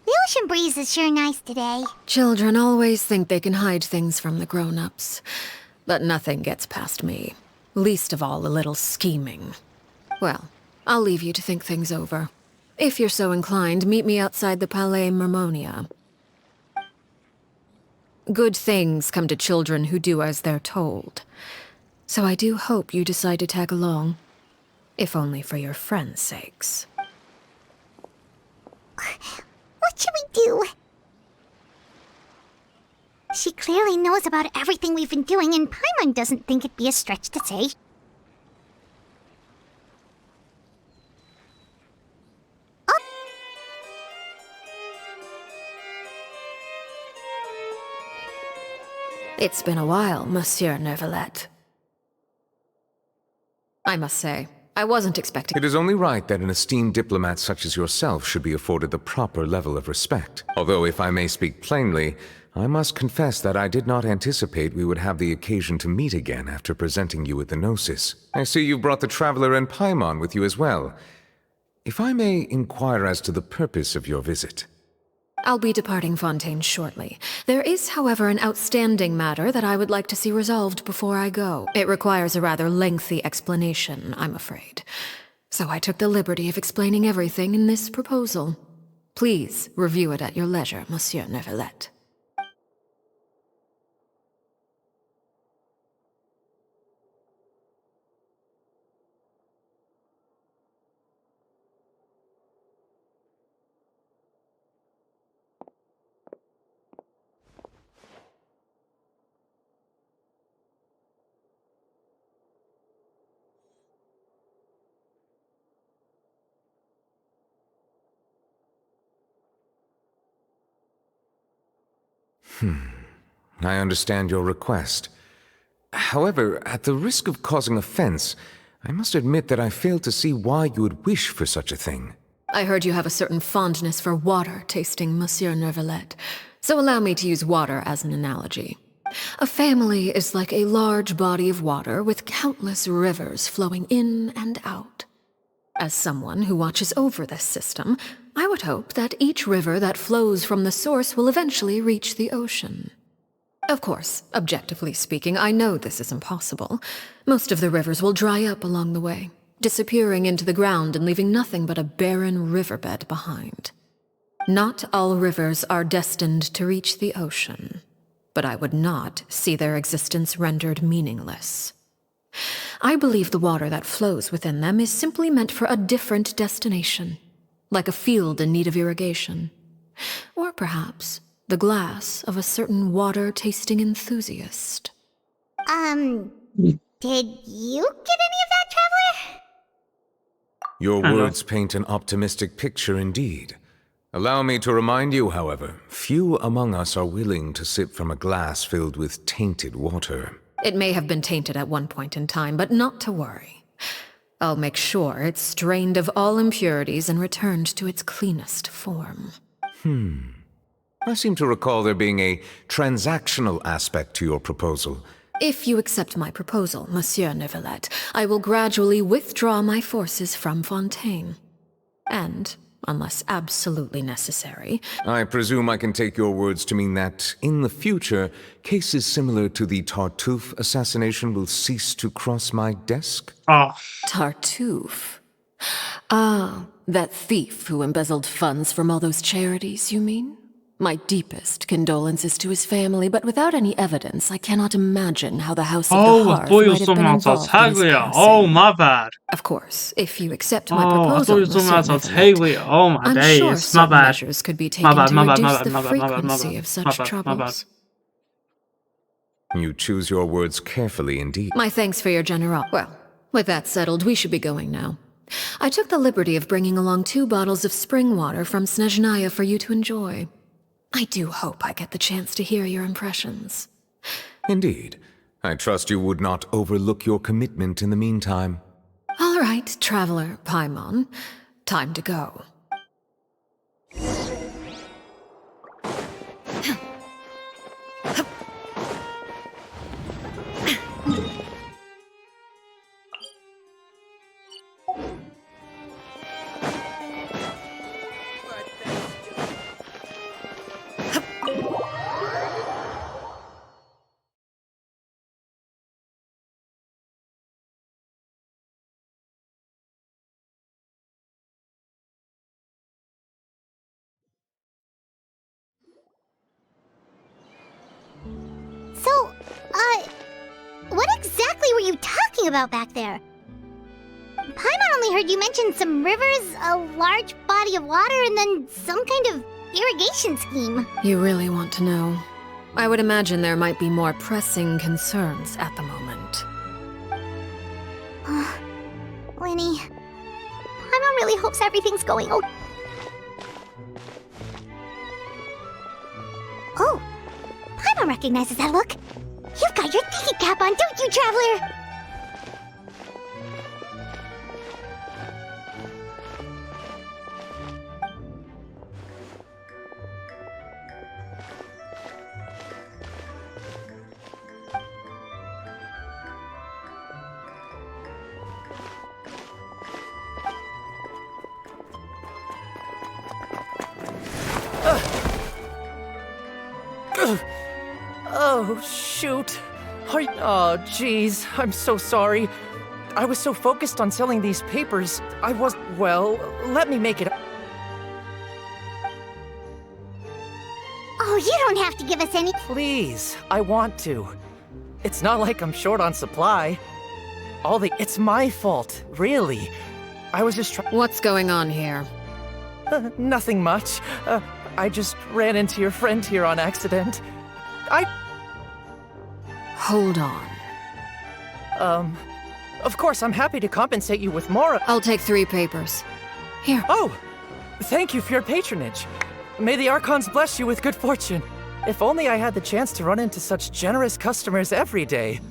the ocean breeze is sure nice today. Children always think they can hide things from the grown-ups. But nothing gets past me. Least of all a little scheming. Well, I'll leave you to think things over. If you're so inclined, meet me outside the Palais Mermonia. Good things come to children who do as they're told. So I do hope you decide to tag along. If only for your friends' sakes. What should we do? She clearly knows about everything we've been doing, and Paimon doesn't think it'd be a stretch to say. It's been a while, Monsieur Neuvillette. I must say, I wasn't expecting— It is only right that an esteemed diplomat such as yourself should be afforded the proper level of respect. Although, if I may speak plainly, I must confess that I did not anticipate we would have the occasion to meet again after presenting you with the Gnosis. I see you brought the Traveler and Paimon with you as well. If I may inquire as to the purpose of your visit. I'll be departing Fontaine shortly. There is, however, an outstanding matter that I would like to see resolved before I go. It requires a rather lengthy explanation, I'm afraid. So I took the liberty of explaining everything in this proposal. Please review it at your leisure, Monsieur Neuvillette. I understand your request. However, at the risk of causing offense, I must admit that I fail to see why you would wish for such a thing. I heard you have a certain fondness for water tasting, Monsieur Neuvillette, so allow me to use water as an analogy. A family is like a large body of water with countless rivers flowing in and out. As someone who watches over this system, I would hope that each river that flows from the source will eventually reach the ocean. Of course, objectively speaking, I know this is impossible. Most of the rivers will dry up along the way, disappearing into the ground and leaving nothing but a barren riverbed behind. Not all rivers are destined to reach the ocean, but I would not see their existence rendered meaningless. I believe the water that flows within them is simply meant for a different destination, like a field in need of irrigation. Or perhaps the glass of a certain water-tasting enthusiast. Did you get any of that, Traveler? Your words paint an optimistic picture indeed. Allow me to remind you, however, few among us are willing to sip from a glass filled with tainted water. It may have been tainted at one point in time, but not to worry. I'll make sure it's strained of all impurities and returned to its cleanest form. I seem to recall there being a transactional aspect to your proposal. If you accept my proposal, Monsieur Neuvillette, I will gradually withdraw my forces from Fontaine. And, unless absolutely necessary, I presume I can take your words to mean that, in the future, cases similar to the Tartuffe assassination will cease to cross my desk? Tartuffe? Ah, that thief who embezzled funds from all those charities, you mean? My deepest condolences to his family, but without any evidence, I cannot imagine how the House of Oh, the I Hearth thought you were might have talking been about involved in his Tartaglia. passing. Oh, my bad. Of course, if you accept my Oh, I thought proposal, you were talking about Monsieur Neverlet, Tartaglia. Oh, my I'm days. sure My some bad. measures could be My taken bad, to my bad, my reduce bad, the my bad, my bad, my frequency bad. of My such bad, my bad. troubles. You choose your words carefully indeed. My thanks for your generosity. Well, with that settled, we should be going now. I took the liberty of bringing along 2 bottles of spring water from Snezhnaya for you to enjoy. I do hope I get the chance to hear your impressions. Indeed. I trust you would not overlook your commitment in the meantime. All right, Traveler Paimon. Time to go. So, what exactly were you talking about back there? Paimon only heard you mention some rivers, a large body of water, and then some kind of irrigation scheme. You really want to know? I would imagine there might be more pressing concerns at the moment. Lyney, Paimon really hopes everything's going okay. Oh, Paimon recognizes that look. You've got your thinking cap on, don't you, Traveler? Oh, shoot. Oh, jeez. I'm so sorry. I was so focused on selling these papers, I was... Well, let me make it... Oh, you don't have to give us any... Please, I want to. It's not like I'm short on supply. It's my fault, really. I was just trying... What's going on here? Nothing much. I just ran into your friend here on accident. Hold on. Of course, I'm happy to compensate you with more... I'll take 3 papers. Here. Oh! Thank you for your patronage. May the Archons bless you with good fortune. If only I had the chance to run into such generous customers every day.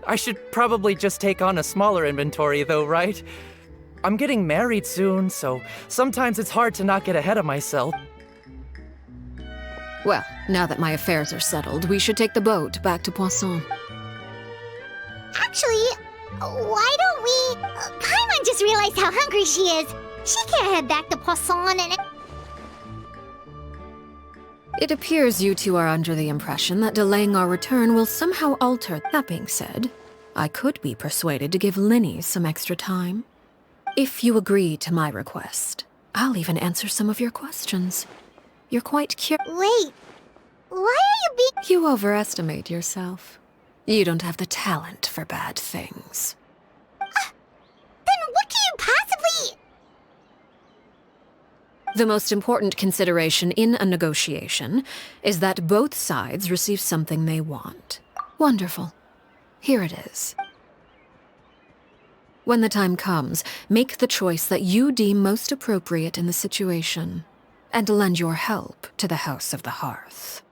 I should probably just take on a smaller inventory though, right? I'm getting married soon, so sometimes it's hard to not get ahead of myself. Well, now that my affairs are settled, we should take the boat back to Poisson. Actually, why don't we... Paimon just realized how hungry she is. She can't head back to Poisson and... It appears you two are under the impression that delaying our return will somehow alter. That being said, I could be persuaded to give Lyney some extra time. If you agree to my request, I'll even answer some of your questions. You're quite Wait, why are you being... You overestimate yourself. You don't have the talent for bad things. Then what can you possibly... The most important consideration in a negotiation is that both sides receive something they want. Wonderful. Here it is. When the time comes, make the choice that you deem most appropriate in the situation, and lend your help to the House of the Hearth.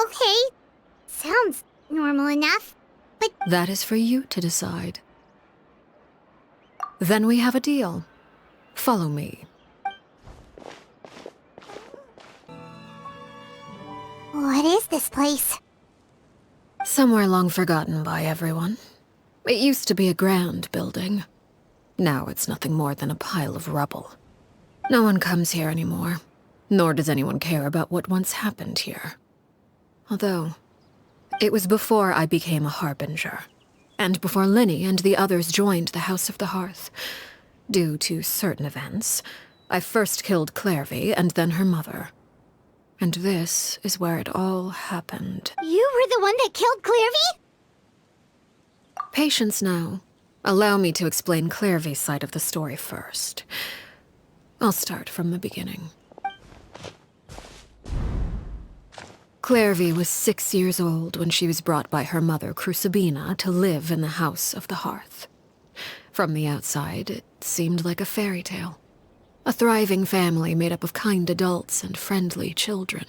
Okay, sounds normal enough, but... That is for you to decide. Then we have a deal. Follow me. What is this place? Somewhere long forgotten by everyone. It used to be a grand building. Now it's nothing more than a pile of rubble. No one comes here anymore, nor does anyone care about what once happened here. Although, it was before I became a Harbinger, and before Lyney and the others joined the House of the Hearth. Due to certain events, I first killed Clairvy and then her mother. And this is where it all happened. You were the one that killed Clairvy? Patience now. Allow me to explain Clairvy's side of the story first. I'll start from the beginning. Clairvy was 6 years old when she was brought by her mother, Crucibina, to live in the House of the Hearth. From the outside, it seemed like a fairy tale. A thriving family made up of kind adults and friendly children.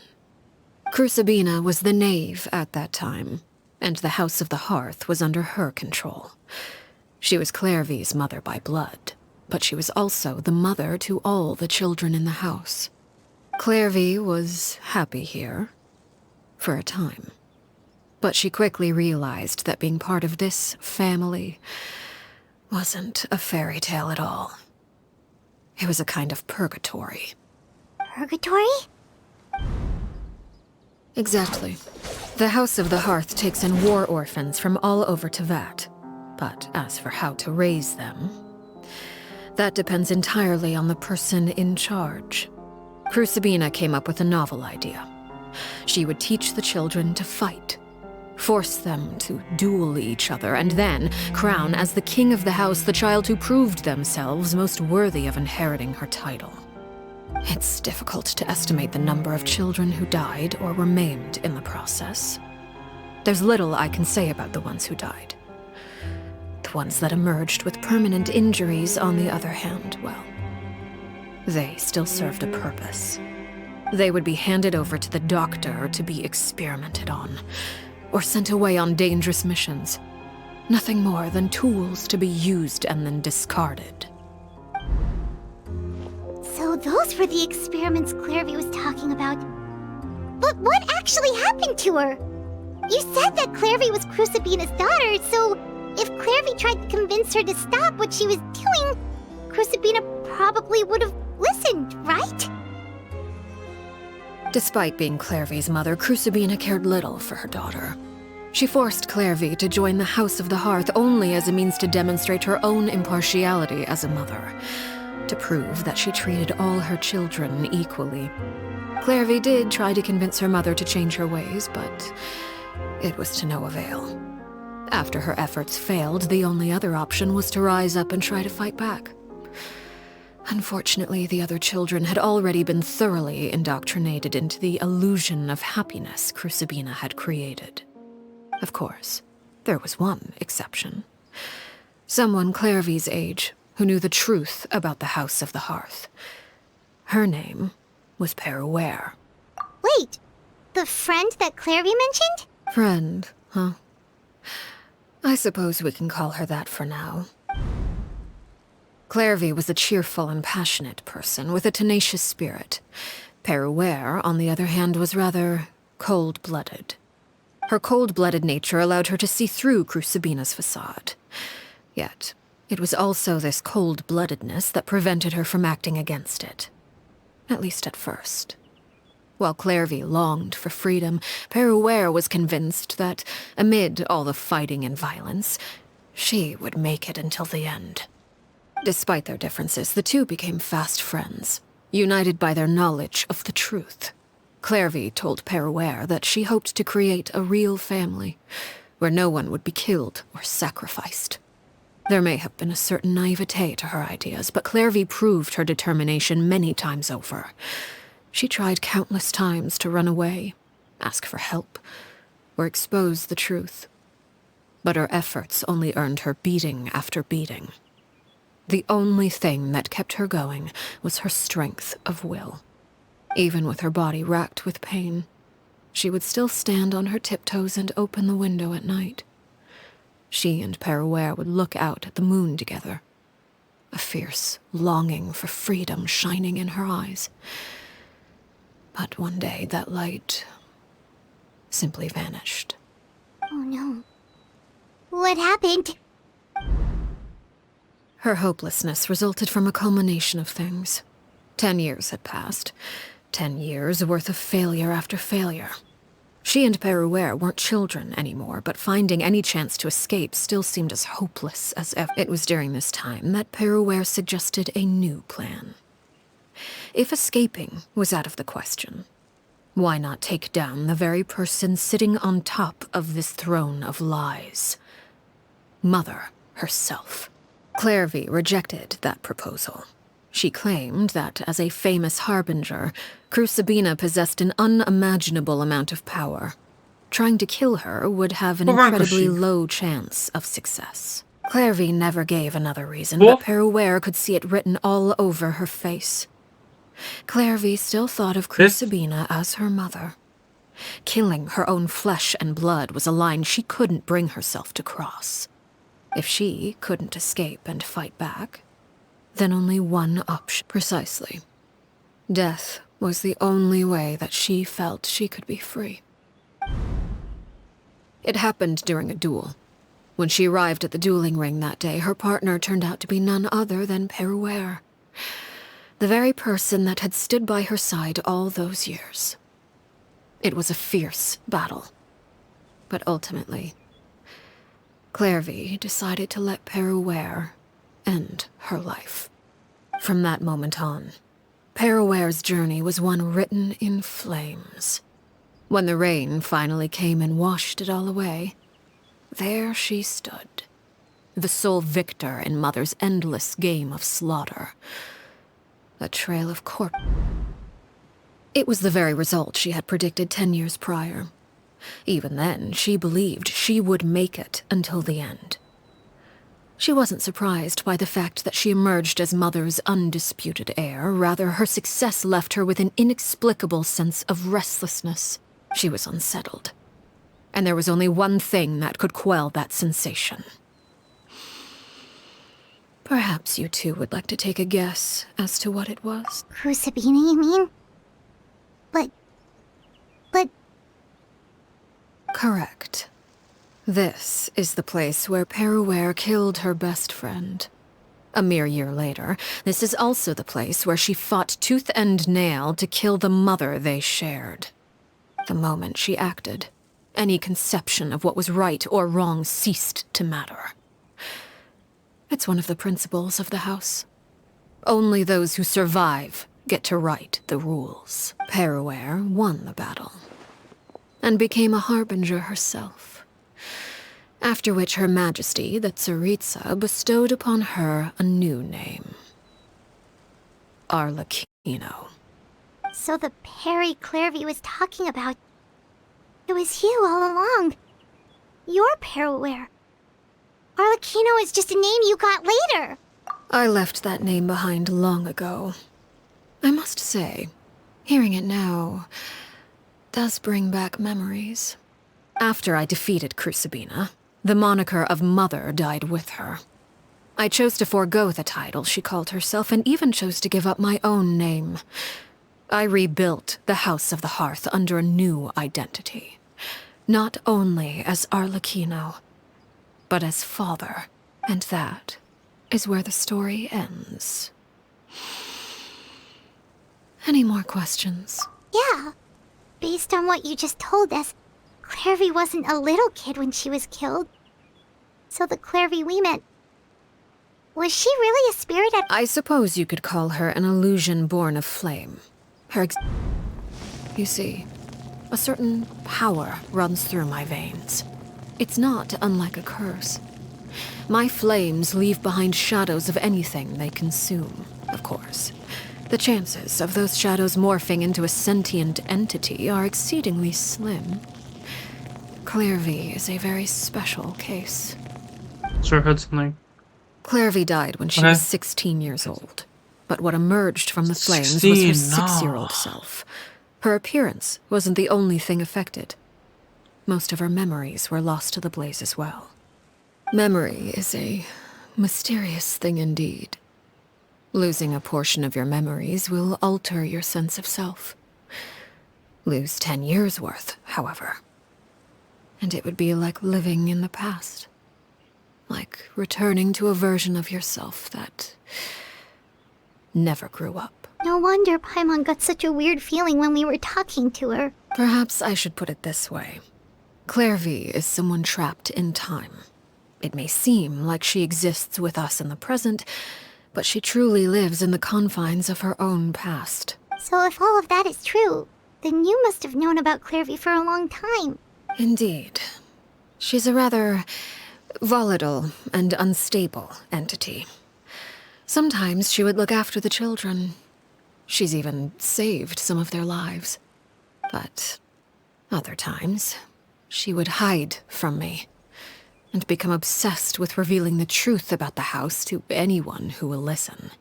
Crucibina was the knave at that time, and the House of the Hearth was under her control. She was Clairvy's mother by blood, but she was also the mother to all the children in the house. Clairvy was happy here, for a time. But she quickly realized that being part of this family wasn't a fairy tale at all. It was a kind of purgatory. Purgatory? Exactly. The House of the Hearth takes in war orphans from all over Tevat. But as for how to raise them, that depends entirely on the person in charge. Crucibina came up with a novel idea. She would teach the children to fight, force them to duel each other, and then crown as the king of the house the child who proved themselves most worthy of inheriting her title. It's difficult to estimate the number of children who died or were maimed in the process. There's little I can say about the ones who died. The ones that emerged with permanent injuries, on the other hand, well, they still served a purpose. They would be handed over to the doctor to be experimented on, or sent away on dangerous missions. Nothing more than tools to be used and then discarded. So those were the experiments Clairvy was talking about. But what actually happened to her? You said that Clairvy was Crucibina's daughter, so if Clairvy tried to convince her to stop what she was doing, Crucibina probably would have listened, right? Despite being Clairvy's mother, Crucibina cared little for her daughter. She forced Clairvy to join the House of the Hearth only as a means to demonstrate her own impartiality as a mother, to prove that she treated all her children equally. Clairvy did try to convince her mother to change her ways, but it was to no avail. After her efforts failed, the only other option was to rise up and try to fight back. Unfortunately, the other children had already been thoroughly indoctrinated into the illusion of happiness Crucibina had created. Of course, there was one exception. Someone Clairvy's age who knew the truth about the House of the Hearth. Her name was Pyro. Wait, the friend that Clairvy mentioned? Friend, huh? I suppose we can call her that for now. Clairvy was a cheerful and passionate person with a tenacious spirit. Pyro, on the other hand, was rather cold-blooded. Her cold-blooded nature allowed her to see through Crucibina's facade. Yet, it was also this cold-bloodedness that prevented her from acting against it. At least at first. While Clairvy longed for freedom, Pyro was convinced that, amid all the fighting and violence, she would make it until the end. Despite their differences, the two became fast friends, united by their knowledge of the truth. Clairvy told Pyro that she hoped to create a real family, where no one would be killed or sacrificed. There may have been a certain naivete to her ideas, but Clairvy proved her determination many times over. She tried countless times to run away, ask for help, or expose the truth. But her efforts only earned her beating after beating. The only thing that kept her going was her strength of will. Even with her body racked with pain, she would still stand on her tiptoes and open the window at night. She and Pyro would look out at the moon together, a fierce longing for freedom shining in her eyes. But one day that light simply vanished. Oh no. What happened? Her hopelessness resulted from a culmination of things. 10 years had passed. 10 years worth of failure after failure. She and Pyro weren't children anymore, but finding any chance to escape still seemed as hopeless as ever. It was during this time that Pyro suggested a new plan. If escaping was out of the question, Why not take down the very person sitting on top of this throne of lies? Mother herself. Clairvy rejected that proposal. She claimed that, as a famous harbinger, Crucibina possessed an unimaginable amount of power. Trying to kill her would have an incredibly low chance of success. Clairvy never gave another reason, but Peruere could see it written all over her face. Clairvy still thought of Crucibina as her mother. Killing her own flesh and blood was a line she couldn't bring herself to cross. If she couldn't escape and fight back, then only one option. Precisely. Death was the only way that she felt she could be free. It happened during a duel. When she arrived at the dueling ring that day, her partner turned out to be none other than Peruere, the very person that had stood by her side all those years. It was a fierce battle. But ultimately, Clairvy decided to let Peruere end her life. From that moment on, Peruere's journey was one written in flames. When the rain finally came and washed it all away, there she stood, the sole victor in Mother's endless game of slaughter. A trail of corpse. It was the very result she had predicted 10 years prior. Even then, she believed she would make it until the end. She wasn't surprised by the fact that she emerged as Mother's undisputed heir. Rather, her success left her with an inexplicable sense of restlessness. She was unsettled. And there was only one thing that could quell that sensation. Perhaps you two would like to take a guess as to what it was. Crucibina, you mean? But... Correct. This is the place where Peruere killed her best friend. A mere year later, this is also the place where she fought tooth and nail to kill the mother they shared. The moment she acted, any conception of what was right or wrong ceased to matter. It's one of the principles of the house. Only those who survive get to write the rules. Peruere won the battle, and became a harbinger herself. After which Her Majesty, the Tsaritsa, bestowed upon her a new name. Arlecchino. So the Perry Clairvy was talking about... It was you all along. You're Peruere. Arlecchino is just a name you got later. I left that name behind long ago. I must say, hearing it now does bring back memories. After I defeated Crucibina, the moniker of Mother died with her. I chose to forego the title she called herself, and even chose to give up my own name. I rebuilt the House of the Hearth under a new identity. Not only as Arlecchino, but as father. And that is where the story ends. Any more questions? Yeah. Based on what you just told us, Clairvy wasn't a little kid when she was killed. So the Clairvy we met... Was she really a spirit at... I suppose you could call her an illusion born of flame. You see, a certain power runs through my veins. It's not unlike a curse. My flames leave behind shadows of anything they consume, of course. The chances of those shadows morphing into a sentient entity are exceedingly slim. Clairvy is a very special case. Sure, I heard something. Clairvy died when she was 16 years old. But what emerged from the flames was her 6-year-old self. Her appearance wasn't the only thing affected. Most of her memories were lost to the blaze as well. Memory is a mysterious thing indeed. Losing a portion of your memories will alter your sense of self. Lose 10 years' worth, however, and it would be like living in the past. Like returning to a version of yourself that never grew up. No wonder Paimon got such a weird feeling when we were talking to her. Perhaps I should put it this way. Clairvy is someone trapped in time. It may seem like she exists with us in the present, but she truly lives in the confines of her own past. So if all of that is true, Then you must have known about Clairvy for a long time. Indeed. She's a rather volatile and unstable entity. Sometimes she would look after the children. She's even saved some of their lives. But other times, she would hide from me and become obsessed with revealing the truth about the house to anyone who will listen.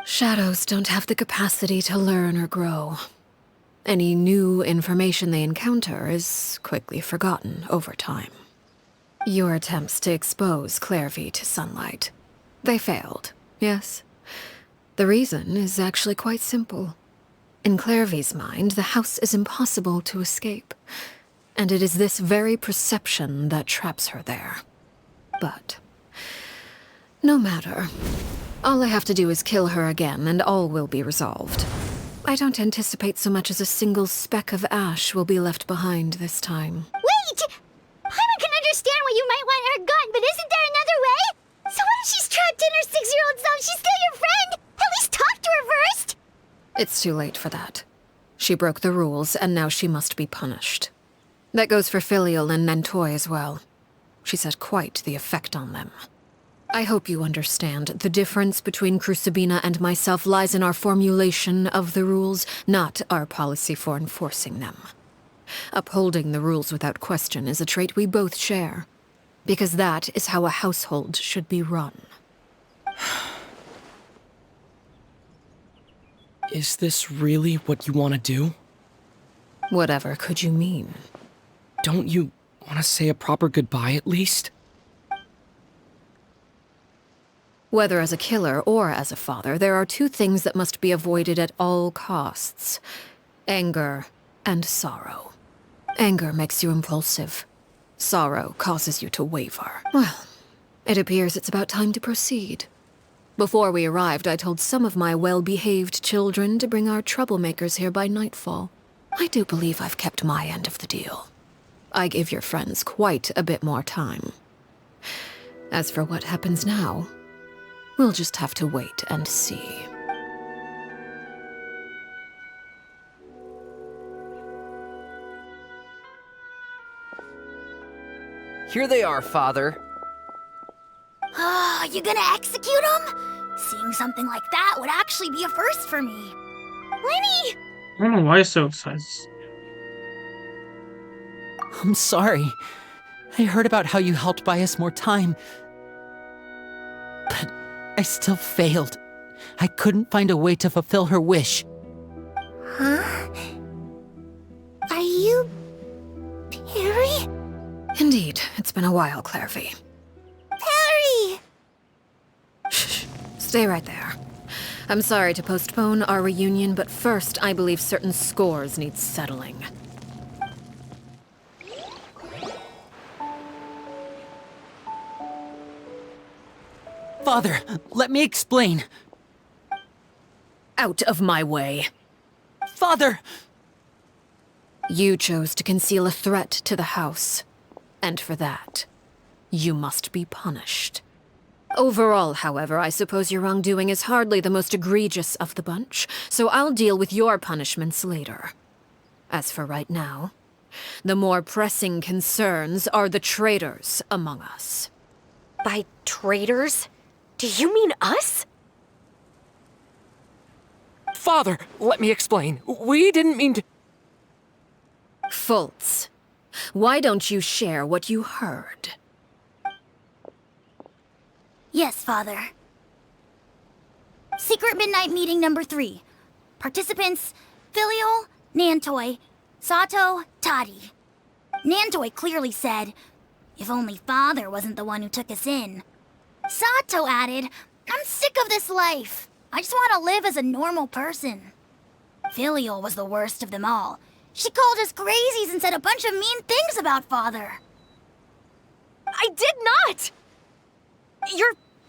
Shadows don't have the capacity to learn or grow. Any new information they encounter is quickly forgotten over time. Your attempts to expose Clairvy to sunlight, they failed, yes? The reason is actually quite simple. In Clairvy's mind, the house is impossible to escape, and it is this very perception that traps her there. But no matter. All I have to do is kill her again, and all will be resolved. I don't anticipate so much as a single speck of ash will be left behind this time. Wait! Pyro can understand why you might want her gone, but isn't there another way? So what if she's trapped in her 6-year-old self? She's still your friend! At least talk to her first! It's too late for that. She broke the rules, and now she must be punished. That goes for Filial and Nantoy as well. She's had quite the effect on them. I hope you understand. The difference between Crucibina and myself lies in our formulation of the rules, not our policy for enforcing them. Upholding the rules without question is a trait we both share, because that is how a household should be run. Is this really what you want to do? Whatever could you mean? Don't you want to say a proper goodbye at least? Whether as a killer or as a father, there are two things that must be avoided at all costs: anger and sorrow. Anger makes you impulsive. Sorrow causes you to waver. Well, it appears it's about time to proceed. Before we arrived, I told some of my well-behaved children to bring our troublemakers here by nightfall. I do believe I've kept my end of the deal. I gave your friends quite a bit more time. As for what happens now, we'll just have to wait and see. Here they are, Father. You gonna execute him? Seeing something like that would actually be a first for me. Lyney! I don't know why you're so excited. I'm sorry. I heard about how you helped buy us more time. But I still failed. I couldn't find a way to fulfill her wish. Huh? Are you... Perry? Indeed, it's been a while, Clairvy. Perry! Shh, stay right there. I'm sorry to postpone our reunion, but first I believe certain scores need settling. Father, let me explain. Out of my way. Father! You chose to conceal a threat to the house, and for that, you must be punished. Overall, however, I suppose your wrongdoing is hardly the most egregious of the bunch, so I'll deal with your punishments later. As for right now, the more pressing concerns are the traitors among us. By traitors? Do you mean us? Father, let me explain. We didn't mean to... Fultz, why don't you share what you heard? Yes, Father. Secret Midnight Meeting number 3. Participants, Filial, Nantoy, Sato, Toddy. Nantoy clearly said, if only Father wasn't the one who took us in. Sato added, I'm sick of this life. I just want to live as a normal person. Filial was the worst of them all. She called us crazies and said a bunch of mean things about Father. I did not!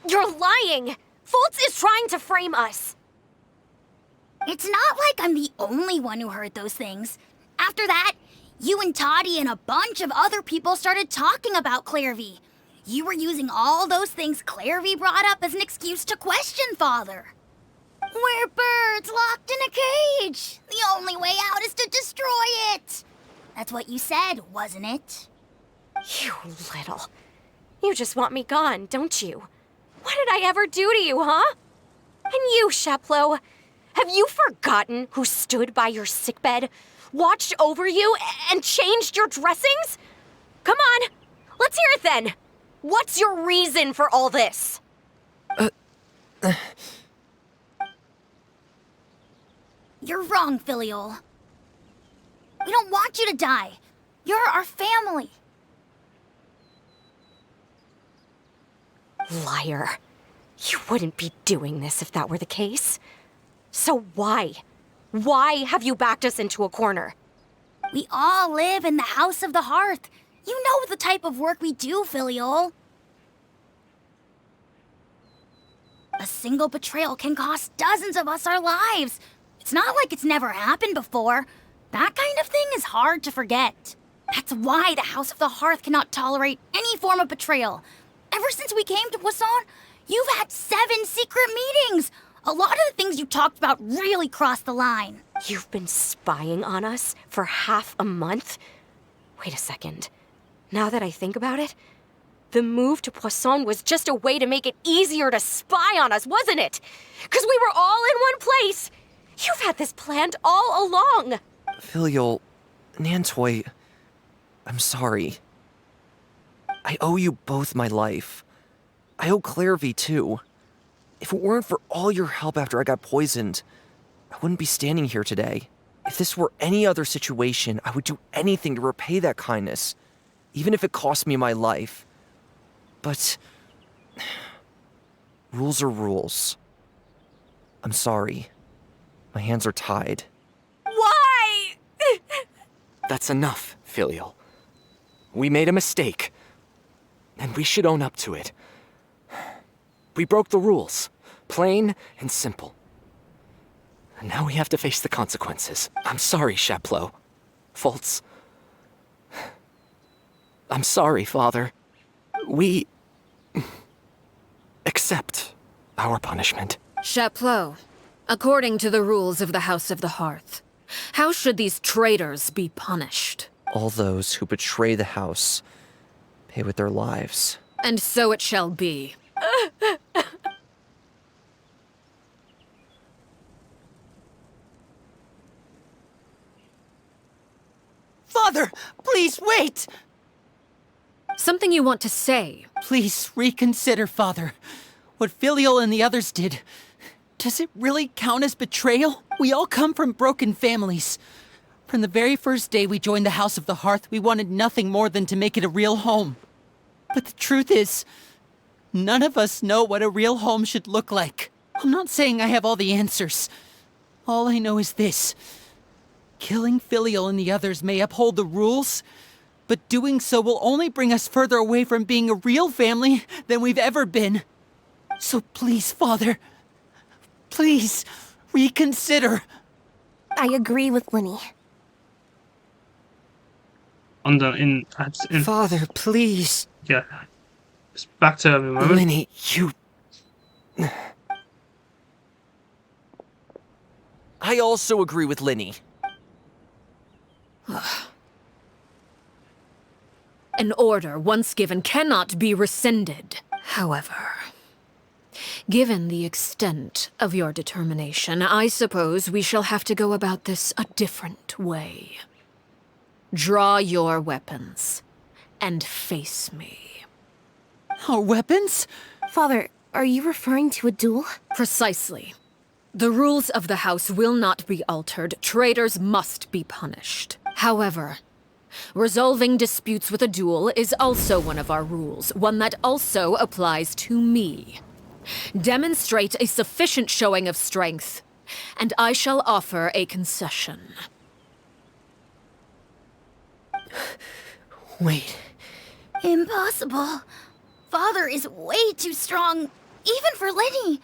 You're lying! Fultz is trying to frame us! It's not like I'm the only one who heard those things. After that, you and Toddy and a bunch of other people started talking about Clairvy. You were using all those things Clairvy brought up as an excuse to question Father. We're birds locked in a cage. The only way out is to destroy it. That's what you said, wasn't it? You little. You just want me gone, don't you? What did I ever do to you, huh? And you, Sheplo, have you forgotten who stood by your sickbed, watched over you, and changed your dressings? Come on, let's hear it then. What's your reason for all this? You're wrong, Filial. We don't want you to die. You're our family. Liar. You wouldn't be doing this if that were the case. So why? Why have you backed us into a corner? We all live in the House of the Hearth. You know the type of work we do, Filial. A single betrayal can cost dozens of us our lives. It's not like it's never happened before. That kind of thing is hard to forget. That's why the House of the Hearth cannot tolerate any form of betrayal. Ever since we came to Poisson, you've had 7 secret meetings. A lot of the things you talked about really crossed the line. You've been spying on us for half a month? Wait a second. Now that I think about it, the move to Poisson was just a way to make it easier to spy on us, wasn't it? Because we were all in one place. You've had this planned all along. Filial, Nantoy, I'm sorry. I owe you both my life. I owe Clairvy too. If it weren't for all your help after I got poisoned, I wouldn't be standing here today. If this were any other situation, I would do anything to repay that kindness, even if it cost me my life. But rules are rules. I'm sorry. My hands are tied. Why? That's enough, Filial. We made a mistake, and we should own up to it. We broke the rules, plain and simple. And now we have to face the consequences. I'm sorry, Sheplo. Fultz. I'm sorry, Father. We accept our punishment. Chapleau, according to the rules of the House of the Hearth, how should these traitors be punished? All those who betray the house pay with their lives. And so it shall be. Father, please wait! Something you want to say? Please reconsider, Father. What Filial and the others did, does it really count as betrayal? We all come from broken families. From the very first day we joined the House of the Hearth, we wanted nothing more than to make it a real home. But the truth is, none of us know what a real home should look like. I'm not saying I have all the answers. All I know is this. Killing Filial and the others may uphold the rules, but doing so will only bring us further away from being a real family than we've ever been. So please, Father, please reconsider. I agree with Lyney. In Father, please. Yeah. It's back to the moment. Lyney, you... I also agree with Lyney. An order once given cannot be rescinded. However, given the extent of your determination, I suppose we shall have to go about this a different way. Draw your weapons and face me. Our weapons? Father, are you referring to a duel? Precisely. The rules of the house will not be altered. Traitors must be punished. However, resolving disputes with a duel is also one of our rules, one that also applies to me. Demonstrate a sufficient showing of strength, and I shall offer a concession. Wait. Impossible. Father is way too strong, even for Lyney.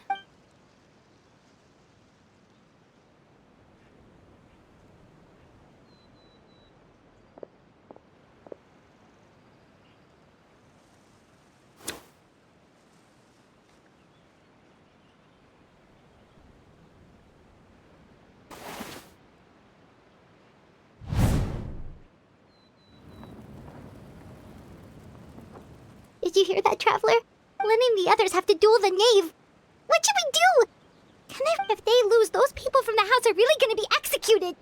Did you hear that, Traveler? Lenny and the others have to duel the knave. What should we do? And if they lose, those people from the house are really gonna be executed.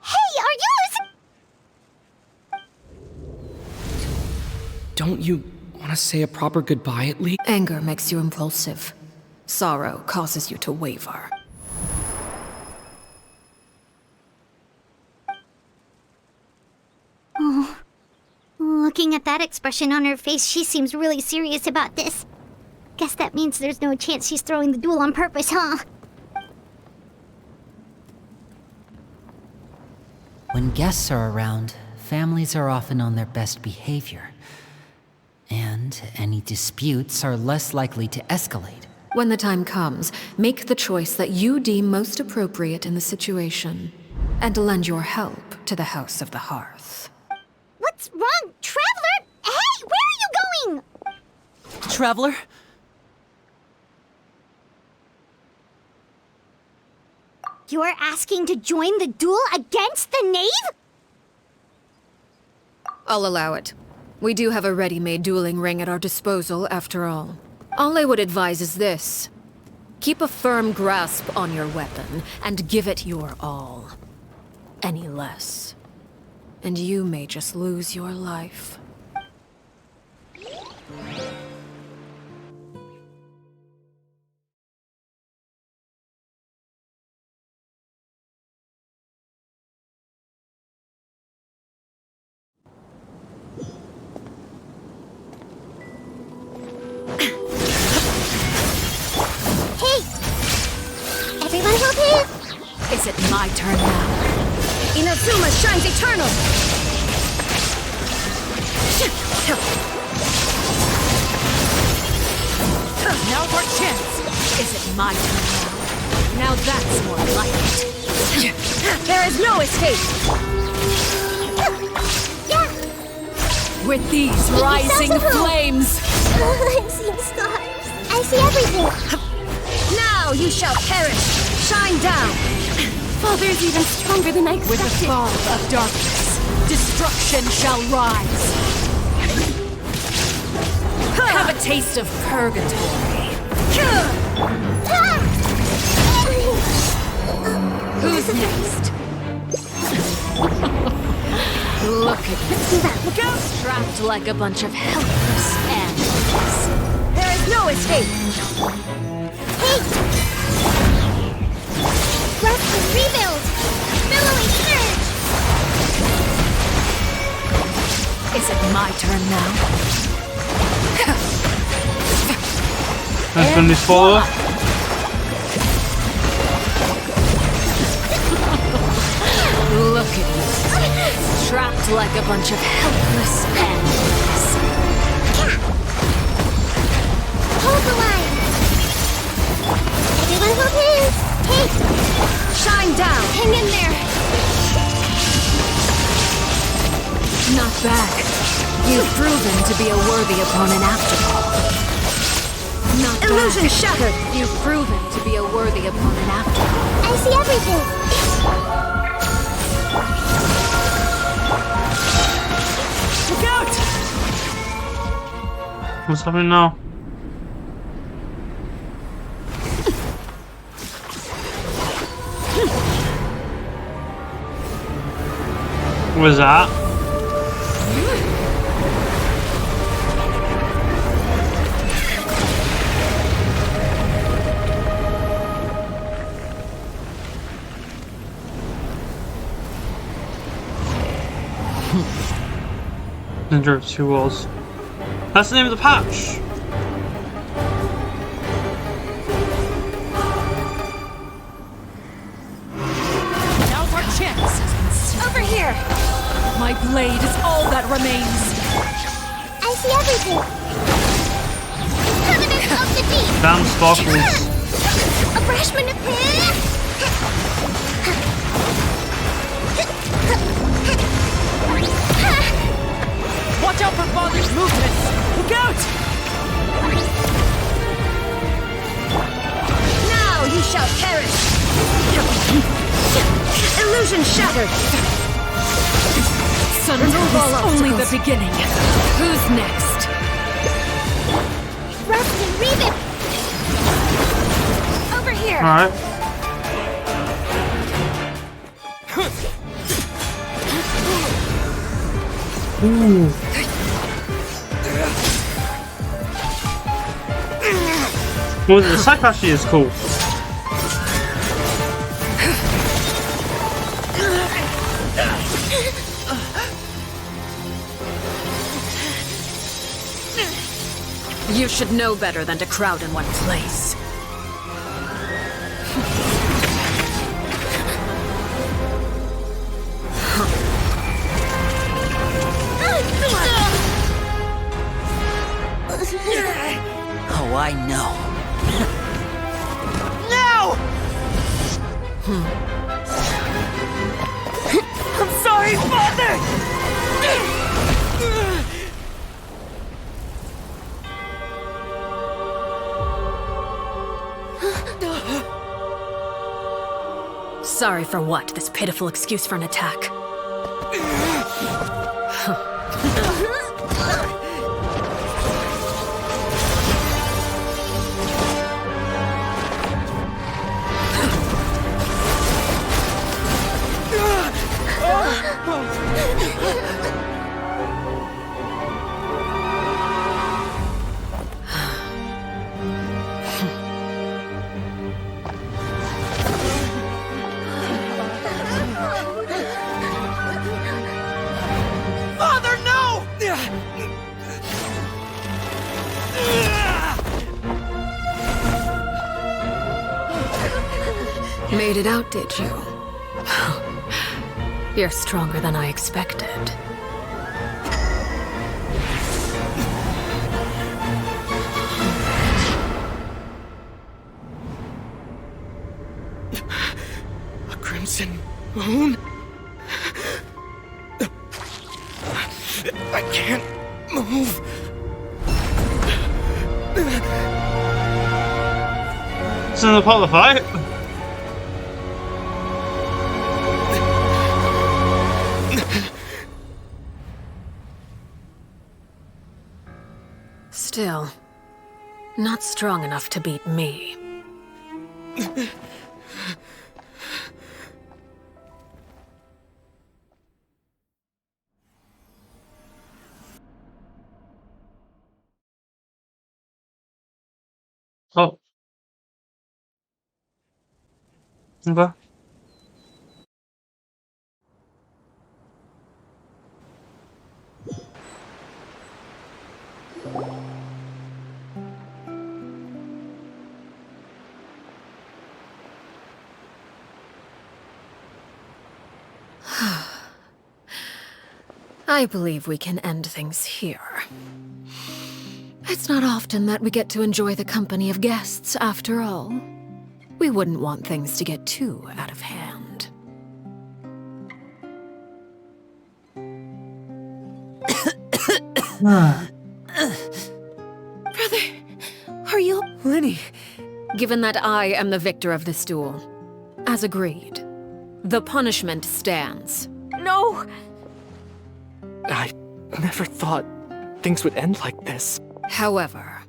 Hey, are you listening? Don't you want to say a proper goodbye at least? Anger makes you impulsive. Sorrow causes you to waver. Oh. Looking at that expression on her face, she seems really serious about this. Guess that means there's no chance she's throwing the duel on purpose, huh? When guests are around, families are often on their best behavior. And any disputes are less likely to escalate. When the time comes, make the choice that you deem most appropriate in the situation, and lend your help to the House of the Hearth. What's wrong, Traveler? Hey, where are you going? Traveler? You're asking to join the duel against the knave? I'll allow it. We do have a ready-made dueling ring at our disposal, after all. All I would advise is this. Keep a firm grasp on your weapon, and give it your all. Any less, and you may just lose your life. Everyone help him! Is it my turn now? Inazuma shines eternal! Now's our chance! Is it my turn now? Now that's more like it. There is no escape! Yeah! With these rising flames! I'm seeing stars. I see everything! Now you shall perish! Shine down! Father's even stronger than I expected. With the fall of darkness, destruction shall rise! Have a taste of purgatory! Who's next? Look at this. Look out! Trapped like a bunch of helpless animals. There is no escape! Hey! Rest and rebuild! Billowing surge! Is it my turn now? Let's finish this follower. Look at you. Trapped like a bunch of helpless animals. Hold the line! Everyone hold hands! Hey! Shine down! Hang in there! Not bad. You've proven to be a worthy opponent after all. Not bad. Illusion shattered! You've proven to be a worthy opponent after all. I see everything! Look out! What's happening now? What was that? Ninja of Two Worlds. That's the name of the patch! Now's our chance! Over here! My blade is all that remains! I see everything! Covenant of the Deep! Damn sparkles. A freshman of Watch out for Father's movements! Look out! Now you shall perish! Illusion shattered! Sun's is only the beginning. Who's next? Rest and Reven! Over here! Alright. Ooh. Well, the scythe actually is cool. You should know better than to crowd in one place. Oh, I know. No! I'm sorry, Father! Sorry for what? This pitiful excuse for an attack. Father, no! Made it out, did you? You're stronger than I expected. A crimson moon? I can't move. This isn't part of the fight. Still, not strong enough to beat me. Oh. Okay. I believe we can end things here. It's not often that we get to enjoy the company of guests, after all. We wouldn't want things to get too out of hand. Brother, are you... Lyney! Given that I am the victor of this duel, as agreed, the punishment stands. No! I never thought things would end like this. However,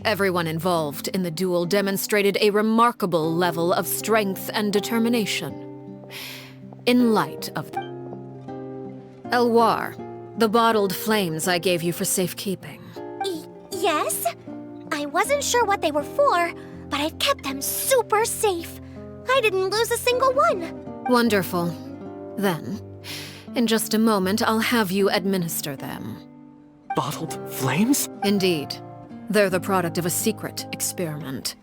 everyone involved in the duel demonstrated a remarkable level of strength and determination. In light of Elwar, the bottled flames I gave you for safekeeping. Yes? I wasn't sure what they were for, but I've kept them super safe. I didn't lose a single one. Wonderful. Then, in just a moment, I'll have you administer them. Bottled flames? Indeed. They're the product of a secret experiment.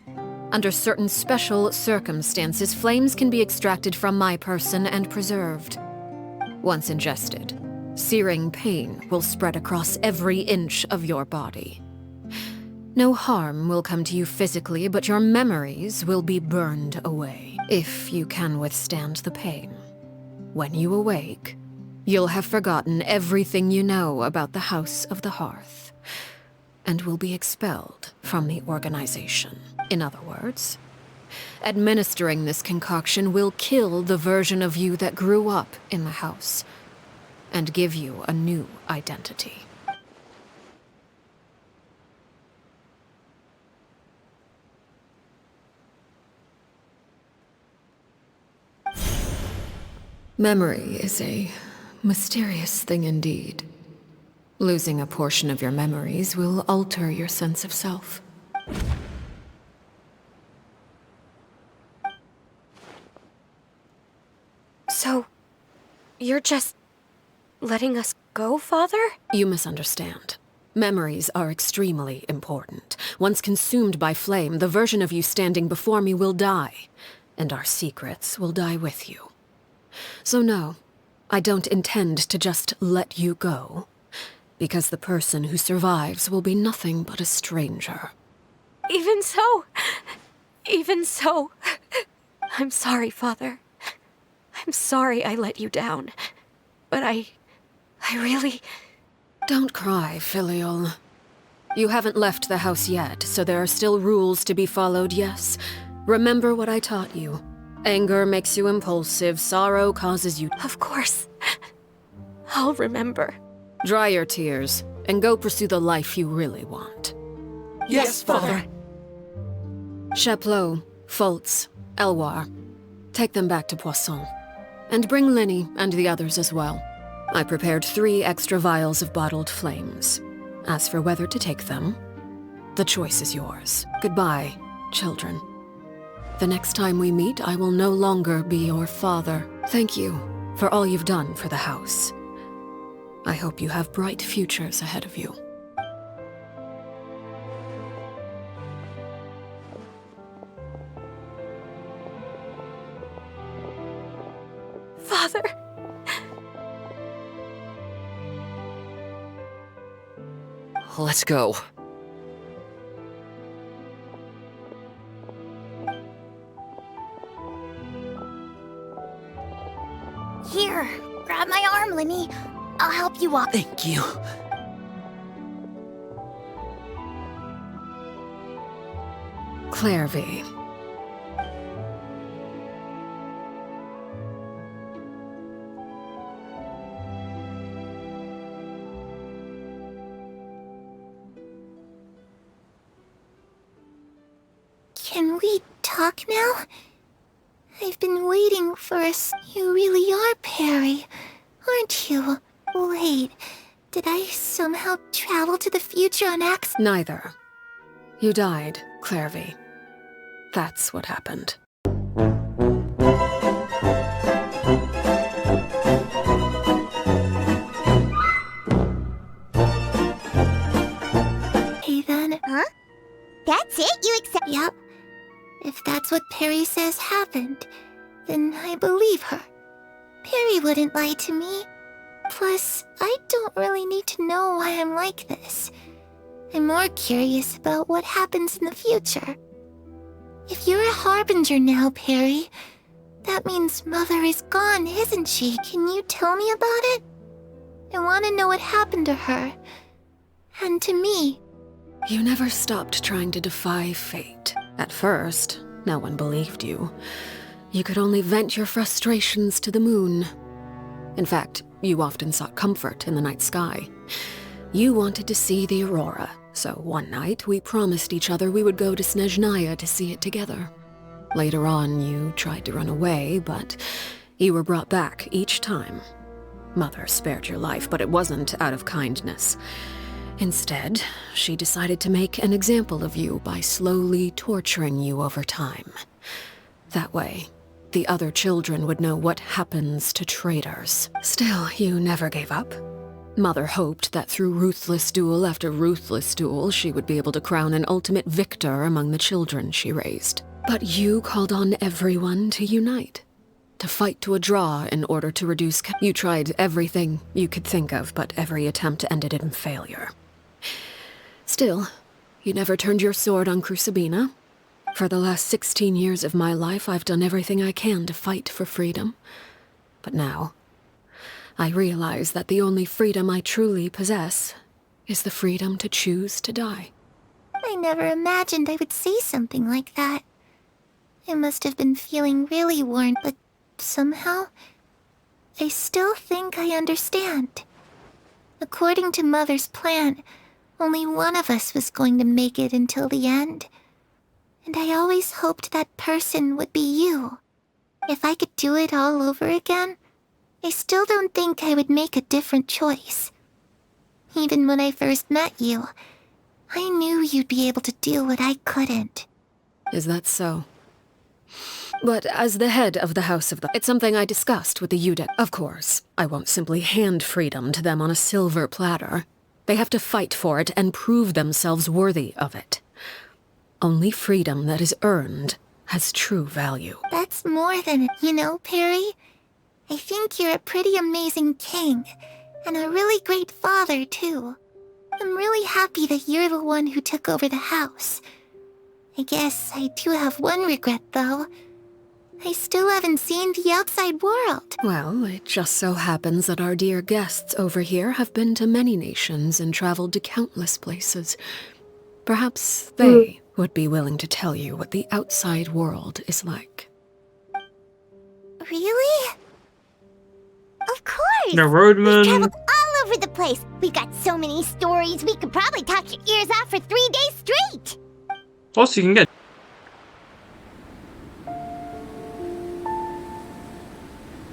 Under certain special circumstances, flames can be extracted from my person and preserved. Once ingested, searing pain will spread across every inch of your body. No harm will come to you physically, but your memories will be burned away, if you can withstand the pain. When you awake, you'll have forgotten everything you know about the House of the Hearth, and will be expelled from the organization. In other words, administering this concoction will kill the version of you that grew up in the house, and give you a new identity. Memory is a mysterious thing indeed. Losing a portion of your memories will alter your sense of self. So, you're just letting us go, Father? You misunderstand. Memories are extremely important. Once consumed by flame, the version of you standing before me will die, and our secrets will die with you. So no, I don't intend to just let you go, because the person who survives will be nothing but a stranger. Even so, I'm sorry, Father. I'm sorry I let you down, but I really... Don't cry, Filial. You haven't left the house yet, so there are still rules to be followed, yes? Remember what I taught you. Anger makes you impulsive, sorrow causes you... Of course. I'll remember. Dry your tears, and go pursue the life you really want. Yes, Father. Chaplot, Fultz, Elwar. Take them back to Poisson. And bring Lyney and the others as well. I prepared 3 extra vials of bottled flames. As for whether to take them, the choice is yours. Goodbye, children. The next time we meet, I will no longer be your father. Thank you for all you've done for the house. I hope you have bright futures ahead of you. Father! Let's go. Here, grab my arm, Lyney. I'll help you walk. Thank you. Clairvy. Can we talk now? I've been waiting for us. You really are Perry, aren't you? Wait, did I somehow travel to the future on accident? Neither. You died, Clairvy. That's what happened. Hey then. Huh? That's it? You accept? Yep. If that's what Perry says happened, then I believe her. Perry wouldn't lie to me. Plus, I don't really need to know why I'm like this. I'm more curious about what happens in the future. If you're a harbinger now, Perry, that means Mother is gone, isn't she? Can you tell me about it? I want to know what happened to her. And to me. You never stopped trying to defy fate. At first, no one believed you. You could only vent your frustrations to the moon. In fact, you often sought comfort in the night sky. You wanted to see the aurora, so one night we promised each other we would go to Snezhnaya to see it together. Later on, you tried to run away, but you were brought back each time. Mother spared your life, but it wasn't out of kindness. Instead, she decided to make an example of you by slowly torturing you over time. That way, the other children would know what happens to traitors. Still, you never gave up. Mother hoped that through ruthless duel after ruthless duel, she would be able to crown an ultimate victor among the children she raised. But you called on everyone to unite, to fight to a draw in order to reduce... You tried everything you could think of, but every attempt ended in failure. Still, you never turned your sword on Crucibina. For the last 16 years of my life, I've done everything I can to fight for freedom. But now, I realize that the only freedom I truly possess is the freedom to choose to die. I never imagined I would say something like that. I must have been feeling really worn, but somehow, I still think I understand. According to Mother's plan, only one of us was going to make it until the end. And I always hoped that person would be you. If I could do it all over again, I still don't think I would make a different choice. Even when I first met you, I knew you'd be able to do what I couldn't. Is that so? But as the head of the House of the... It's something I discussed with the UDEC. Of course, I won't simply hand freedom to them on a silver platter. They have to fight for it and prove themselves worthy of it. Only freedom that is earned has true value. That's more than... You know, Perry, I think you're a pretty amazing king, and a really great father, too. I'm really happy that you're the one who took over the house. I guess I do have one regret, though. I still haven't seen the outside world. Well, it just so happens that our dear guests over here have been to many nations and traveled to countless places. Perhaps they would be willing to tell you what the outside world is like. Really? Of course! The roadman. We traveled all over the place. We got so many stories, we could probably talk your ears out for 3 days straight. Also, you can get.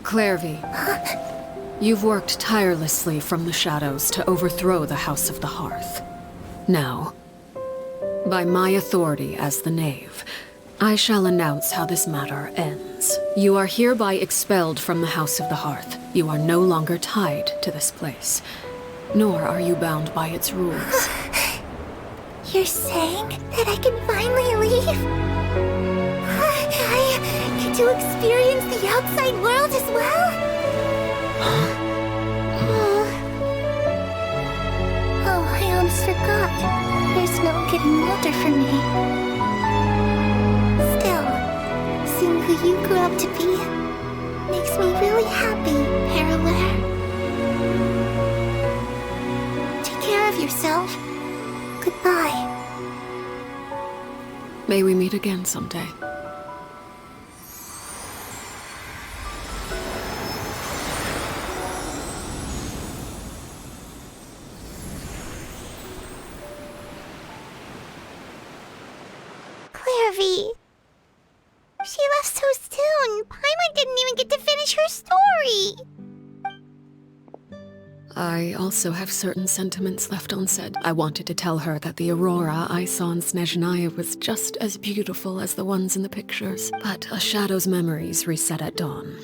Clairvy, you've worked tirelessly from the shadows to overthrow the House of the Hearth. Now, by my authority as the Knave, I shall announce how this matter ends. You are hereby expelled from the House of the Hearth. You are no longer tied to this place, nor are you bound by its rules. You're saying that I can finally leave? I get to experience the outside world as well? Oh, I almost forgot. There's no getting older for me. Still, seeing who you grew up to be makes me really happy, Parallel. Take care of yourself. Goodbye. May we meet again someday. Clairvy. She left so soon. Paimon didn't even get to finish her story. I also have certain sentiments left unsaid. I wanted to tell her that the aurora I saw in Snezhnaya was just as beautiful as the ones in the pictures. But a shadow's memories reset at dawn.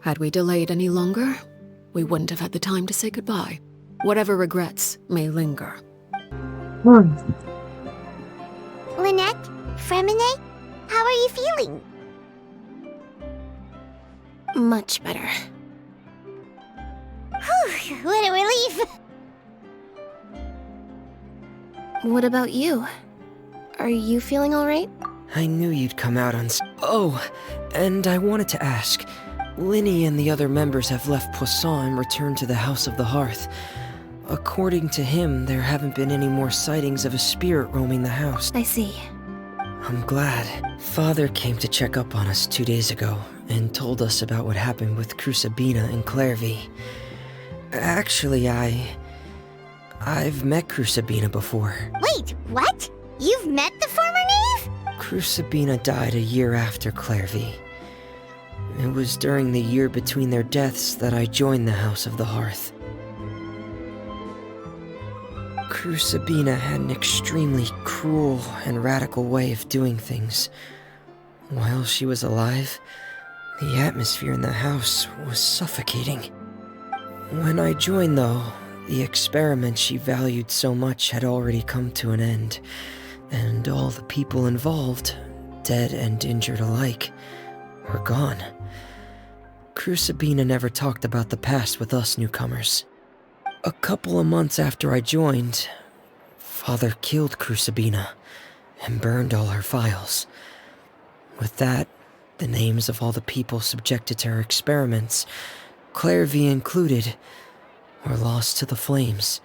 Had we delayed any longer, we wouldn't have had the time to say goodbye. Whatever regrets may linger. Lynette, Fremine, how are you feeling? Much better. Whew, what a relief! What about you? Are you feeling alright? I knew you'd come out on Oh, and I wanted to ask. Lyney and the other members have left Poisson and returned to the House of the Hearth. According to him, there haven't been any more sightings of a spirit roaming the house. I see. I'm glad. Father came to check up on us 2 days ago and told us about what happened with Crucibina and Clairvy. Actually, I've met Crucibina before. Wait, what? You've met the former knave? Crucibina died a year after Clairvy. It was during the year between their deaths that I joined the House of the Hearth. Crucibina had an extremely cruel and radical way of doing things. While she was alive, the atmosphere in the house was suffocating. When I joined, though, the experiment she valued so much had already come to an end, and all the people involved, dead and injured alike, were gone. Crucibina never talked about the past with us newcomers. A couple of months after I joined, Father killed Crucibina and burned all her files. With that, the names of all the people subjected to her experiments, Clairvy included, were lost to the flames,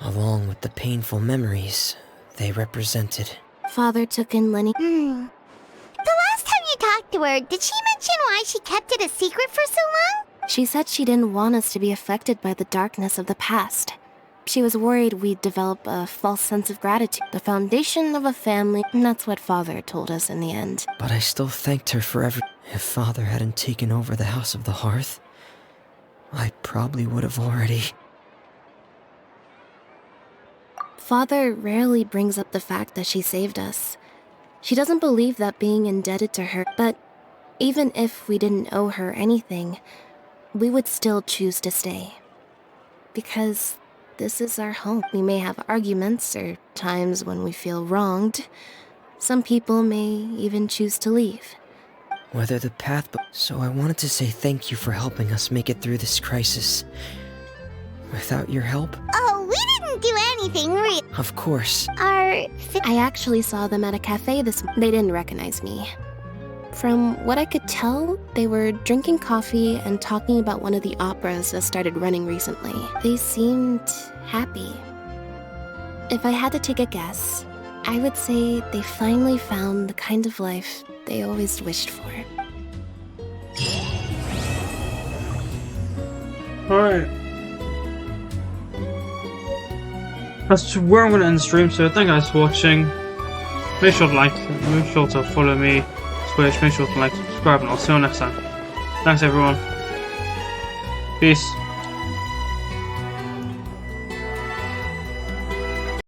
along with the painful memories they represented. Father took in Lyney. The last time you talked to her, did she mention why she kept it a secret for so long? She said she didn't want us to be affected by the darkness of the past. She was worried we'd develop a false sense of gratitude, the foundation of a family, and that's what Father told us in the end. But I still thanked her for everything. If Father hadn't taken over the House of the Hearth, I probably would have already. Father rarely brings up the fact that she saved us. She doesn't believe that being indebted to her, but even if we didn't owe her anything, we would still choose to stay. Because this is our home. We may have arguments or times when we feel wronged. Some people may even choose to leave. Whether the path, so I wanted to say thank you for helping us make it through this crisis. Without your help? Oh, we didn't do anything real. Of course. I actually saw them at a cafe this morning. They didn't recognize me. From what I could tell, they were drinking coffee and talking about one of the operas that started running recently. They seemed happy. If I had to take a guess, I would say they finally found the kind of life they always wished for. Alright. That's where I'm going to end the stream, so thank you guys for watching. Make sure to like, make sure to follow me, Twitch, make sure to like, subscribe, and I'll see you next time. Thanks everyone. Peace.